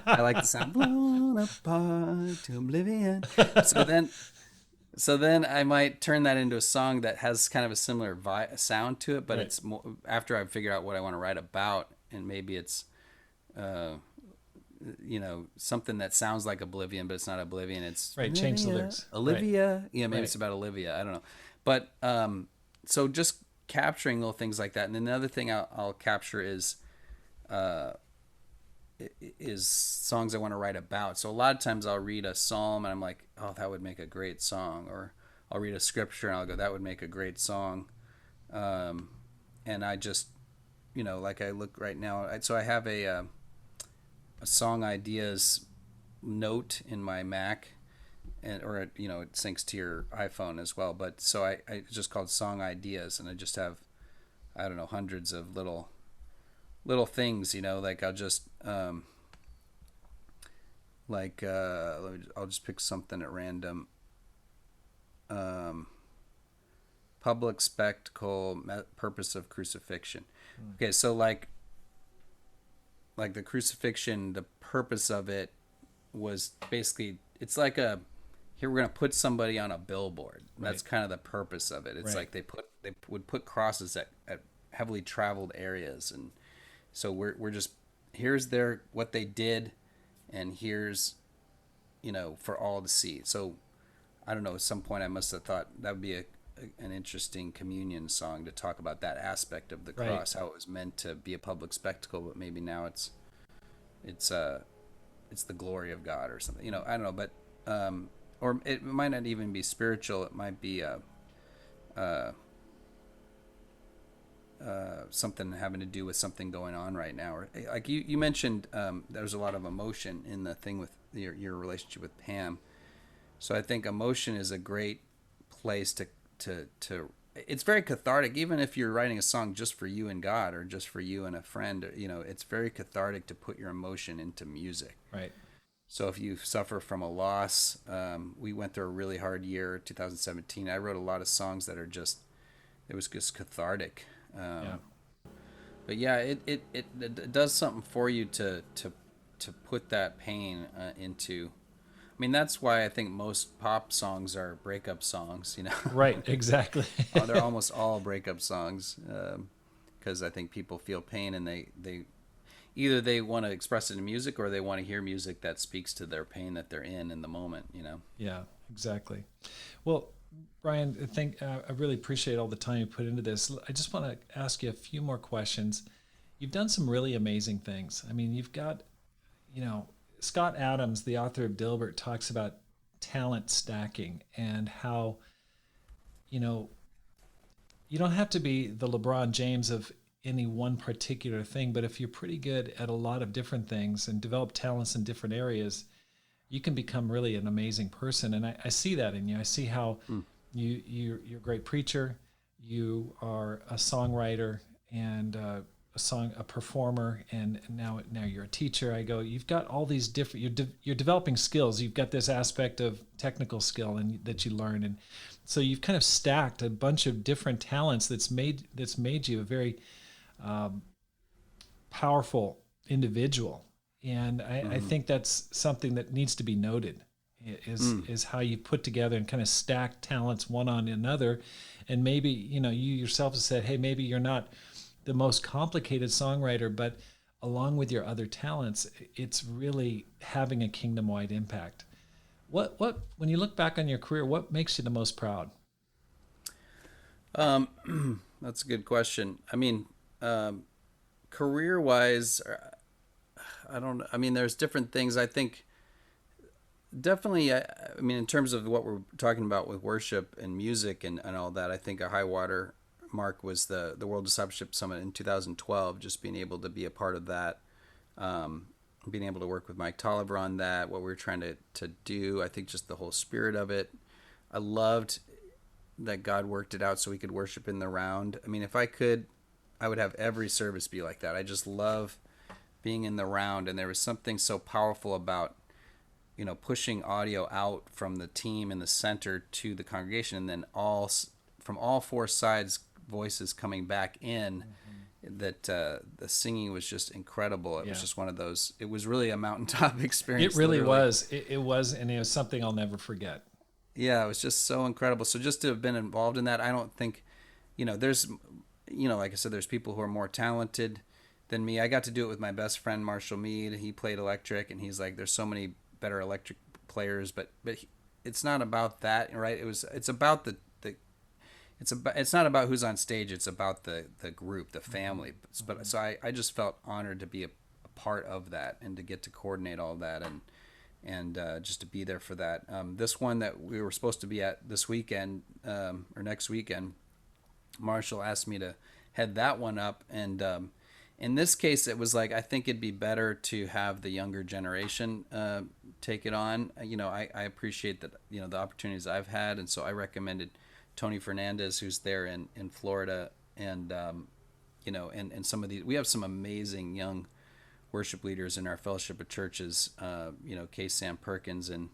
S2: I like the sound "blown apart to oblivion." So then So then I might turn that into a song that has kind of a similar sound to it, but
S1: Right.
S2: it's more after I figure out what I want to write about, and maybe it's, uh, something that sounds like Oblivion, but it's not Oblivion. It's
S1: Right. Change the
S2: Olivia,
S1: lyrics.
S2: Olivia. Yeah, maybe
S1: Right.
S2: it's about Olivia. I don't know, but so just capturing little things like that, and then another thing I'll capture uh, is songs I want to write about. So a lot of times I'll read a psalm and I'm like, oh, that would make a great song. Or I'll read a scripture and I'll go, that would make a great song. And I just, like I look right now. So I have a song ideas note in my Mac, or it syncs to your iPhone as well. But so I it's just called song ideas, and I just have, I don't know, hundreds of little things, like I'll just I'll just pick something at random. Public spectacle, purpose of crucifixion. Okay, so like the crucifixion, the purpose of it was basically, it's like here we're gonna put somebody on a billboard. That's
S1: Right.
S2: kind of the purpose of it. It's
S1: Right.
S2: like they would put crosses at heavily traveled areas, and so we're just, here's what they did, and here's, for all to see. So I don't know, at some point I must have thought that would be an interesting communion song to talk about that aspect of the
S1: Right.
S2: cross, how it was meant to be a public spectacle, but maybe now it's the glory of God or something. I don't know, but or it might not even be spiritual. It might be something having to do with something going on right now, or like you mentioned, there's a lot of emotion in the thing with your relationship with Pam. So I think emotion is a great place to it's very cathartic, even if you're writing a song just for you and God, or just for you and a friend. It's very cathartic to put your emotion into music.
S1: Right.
S2: So if you suffer from a loss, we went through a really hard year, 2017. I wrote a lot of songs that are just, it was just cathartic.
S1: Yeah.
S2: But yeah, it does something for you to put that pain into. I mean, that's why I think most pop songs are breakup songs.
S1: Right. Exactly.
S2: They're almost all breakup songs, because I think people feel pain, and they either they want to express it in music or they want to hear music that speaks to their pain that they're in the moment, you know?
S1: Yeah, exactly. Well, Brian, I really appreciate all the time you put into this. I just want to ask you a few more questions. You've done some really amazing things. I mean, you've got, Scott Adams, the author of Dilbert, talks about talent stacking and how, you know, you don't have to be the LeBron James of any one particular thing, but if you're pretty good at a lot of different things and develop talents in different areas, you can become really an amazing person. And I see that in you. I see how you're a great preacher. You are a songwriter and a performer, and now you're a teacher. I go, you've got all these different. You're developing skills. You've got this aspect of technical skill and that you learn, and so you've kind of stacked a bunch of different talents that's made you a very powerful individual. And I think that's something that needs to be noted is how you put together and kind of stack talents one on another. And maybe, you yourself have said, hey, maybe you're not the most complicated songwriter, but along with your other talents, it's really having a kingdom-wide impact. What when you look back on your career, what makes you the most proud?
S2: That's a good question. I mean, career-wise, I don't know. I mean, there's different things. I think definitely, I mean, in terms of what we're talking about with worship and music and all that, I think a high water mark was the World Discipleship Summit in 2012, just being able to be a part of that, being able to work with Mike Tolliver on that, what we were trying to do. I think just the whole spirit of it. I loved that God worked it out so we could worship in the round. I mean, if I could, I would have every service be like that. I just love being in the round, and there was something so powerful about pushing audio out from the team in the center to the congregation, and then from all four sides voices coming back in. That the singing was just incredible. It was just one of those. It was really a mountaintop experience.
S1: It really was. It was, and it was something I'll never forget.
S2: Yeah, it was just so incredible. So just to have been involved in that, I don't think, there's, like I said, there's people who are more talented than me. I got to do it with my best friend Marshall Mead. He played electric, and he's like, there's so many better electric players, but it's not about that, right? It's about it's not about who's on stage. It's about the group, the family. But so I just felt honored to be a part of that and to get to coordinate all that and just to be there for that. This one that we were supposed to be at this weekend or next weekend, Marshall asked me to head that one up, and in this case, it was like, I think it'd be better to have the younger generation take it on. I appreciate that, the opportunities I've had, and so I recommended Tony Fernandez, who's there in Florida, and and some of these. We have some amazing young worship leaders in our fellowship of churches. Case Sam Perkins in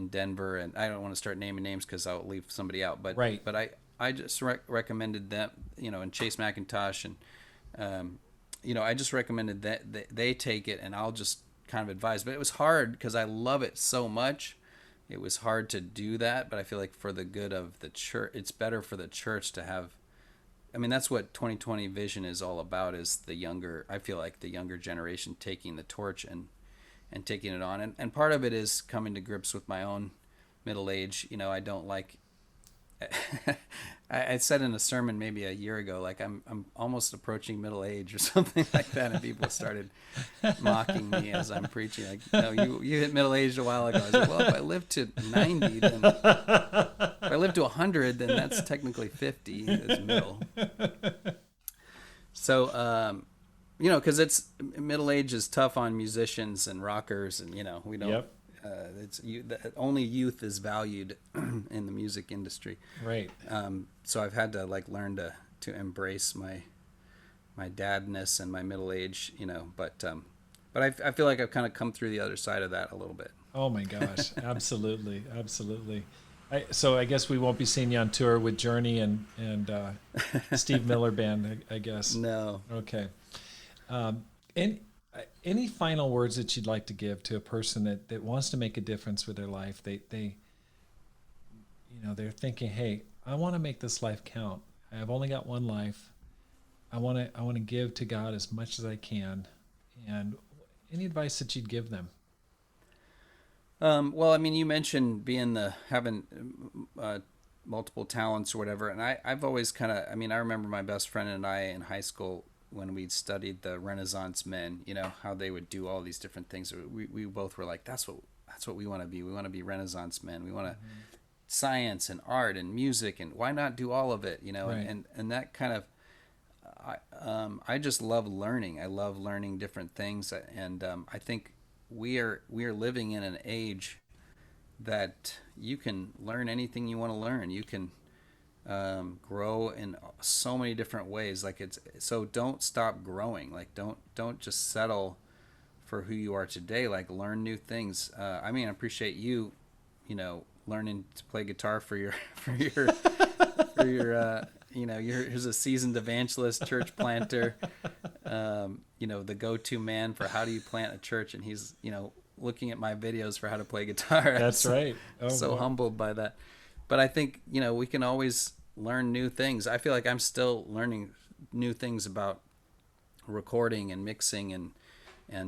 S2: Denver, and I don't want to start naming names because I'll leave somebody out. But
S1: right.
S2: But I just recommended them, and Chase McIntosh, and I just recommended that they take it, and I'll just kind of advise. But it was hard because I love it so much. It was hard to do that, but I feel like for the good of the church, it's better for the church to have. I mean, that's what 2020 Vision is all about, is I feel like the younger generation taking the torch and taking it on. And part of it is coming to grips with my own middle age. I don't like, I said in a sermon maybe a year ago, like I'm almost approaching middle age or something like that, and people started mocking me as I'm preaching. Like, no, you hit middle age a while ago. I was like, well, if I live to 90, then if I live to 100, then that's technically 50 is middle. So, because it's middle age is tough on musicians and rockers, and we don't. Yep. Only youth is valued in the music industry,
S1: right?
S2: So I've had to learn to embrace my dadness and my middle age, But I feel like I've kind of come through the other side of that a little bit.
S1: Oh my gosh, absolutely. So I guess we won't be seeing you on tour with Journey and Steve Miller Band, I guess.
S2: No.
S1: Okay. Any final words that you'd like to give to a person that wants to make a difference with their life? They're thinking, hey, I want to make this life count. I've only got one life. I want to give to God as much as I can, And any advice that you'd give them?
S2: Well, I mean, you mentioned having multiple talents or whatever, and I've always kind of, I mean, I remember my best friend and I in high school when we'd studied the Renaissance men, how they would do all these different things. We both were like, that's what we want to be. We want to be Renaissance men. We want to science and art and music, and why not do all of it,
S1: Right.
S2: and that kind of, I just love learning. I love learning different things, and I think we are living in an age that you can learn anything you want to learn. You can grow in so many different ways. So don't stop growing. Like don't just settle for who you are today. Like learn new things. I mean, I appreciate learning to play guitar for your you're a seasoned evangelist, church planter, the go-to man for how do you plant a church, and he's looking at my videos for how to play guitar.
S1: That's right. Oh,
S2: so
S1: boy.
S2: humbled by that. But I think we can always learn new things. I feel like I'm still learning new things about recording and mixing, and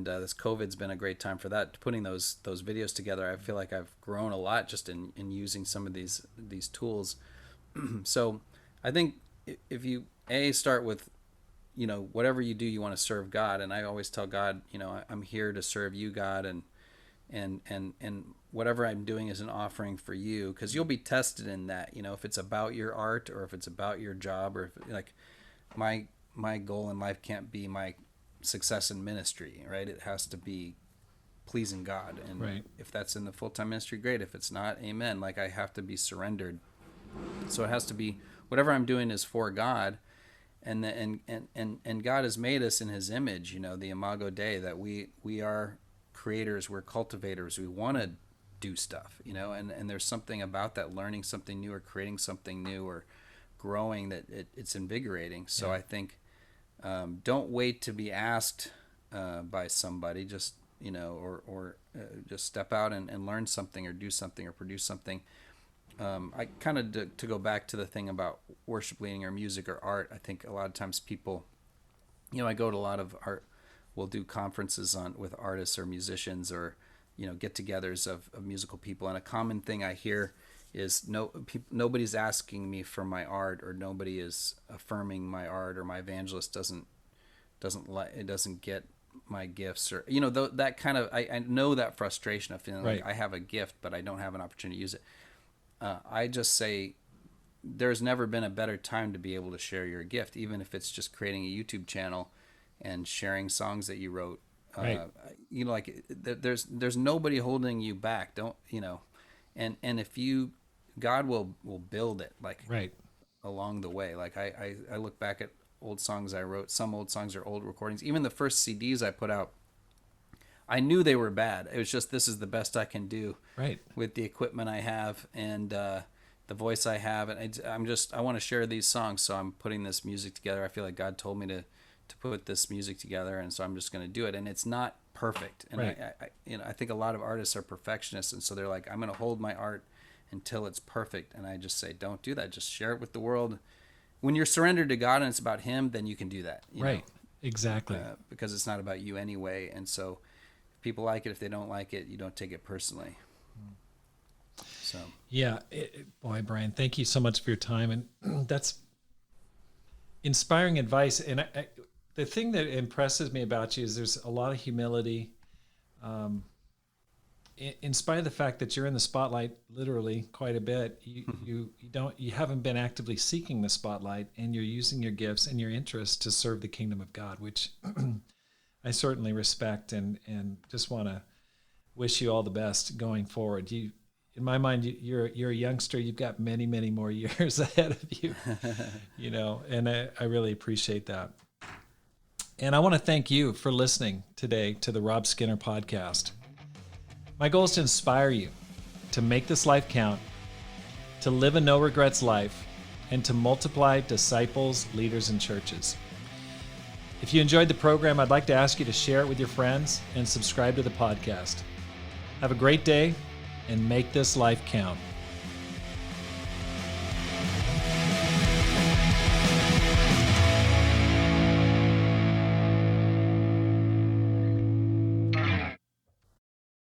S2: this COVID's been a great time for that. Putting those videos together, I feel like I've grown a lot just in using some of these tools. So I think if you start with whatever you do, you want to serve God, and I always tell God, I'm here to serve you, God, and whatever I'm doing is an offering for you, because you'll be tested in that, if it's about your art or if it's about your job, or if, like my goal in life can't be my success in ministry, right? It has to be pleasing God, and
S1: right.
S2: If that's in the full-time ministry, great. If it's not, amen. Like I have to be surrendered. So it has to be whatever I'm doing is for God, and God has made us in His image. The Imago Dei, that we are creators, we're cultivators. We want to do stuff, and there's something about that, learning something new or creating something new or growing, that it's invigorating. So I think don't wait to be asked by somebody. Just or just step out and learn something or do something or produce something. I kind of, to go back to the thing about worship leading or music or art, I think a lot of times people, I go to a lot of art, we'll do conferences with artists or musicians, or get-togethers of musical people, and a common thing I hear is nobody's asking me for my art, or nobody is affirming my art, or my evangelist doesn't get my gifts, or that kind of, I know that frustration of feeling
S1: Right.
S2: like I have a gift but I don't have an opportunity to use it. I just say there's never been a better time to be able to share your gift, even if it's just creating a YouTube channel and sharing songs that you wrote.
S1: Right.
S2: There's nobody holding you back. Don't and if God will build it, like
S1: Right.
S2: along the way. Like I look back at old songs I wrote. Some old songs are old recordings. Even the first CDs I put out, I knew they were bad. It was just, this is the best I can do,
S1: Right.
S2: with the equipment I have and the voice I have, and I want to share these songs, so I'm putting this music together. I feel like God told me to put this music together, and so I'm just going to do it. And it's not perfect, and
S1: Right.
S2: I think a lot of artists are perfectionists, and so they're like, I'm going to hold my art until it's perfect, and I just say, don't do that. Just share it with the world. When you're surrendered to God and it's about Him, then you can do that.
S1: Right. Exactly.
S2: Because it's not about you anyway, and so if people like it, if they don't like it, you don't take it personally. So
S1: Yeah, boy, Brian, thank you so much for your time, and that's inspiring advice. And the thing that impresses me about you is there's a lot of humility, in spite of the fact that you're in the spotlight literally quite a bit. You haven't been actively seeking the spotlight, and you're using your gifts and your interests to serve the kingdom of God, which I certainly respect, and just want to wish you all the best going forward. In my mind, you're a youngster. You've got many, many more years ahead of you, and I really appreciate that. And I want to thank you for listening today to the Rob Skinner podcast. My goal is to inspire you to make this life count, to live a no regrets life, and to multiply disciples, leaders, and churches. If you enjoyed the program, I'd like to ask you to share it with your friends and subscribe to the podcast. Have a great day, and make this life count.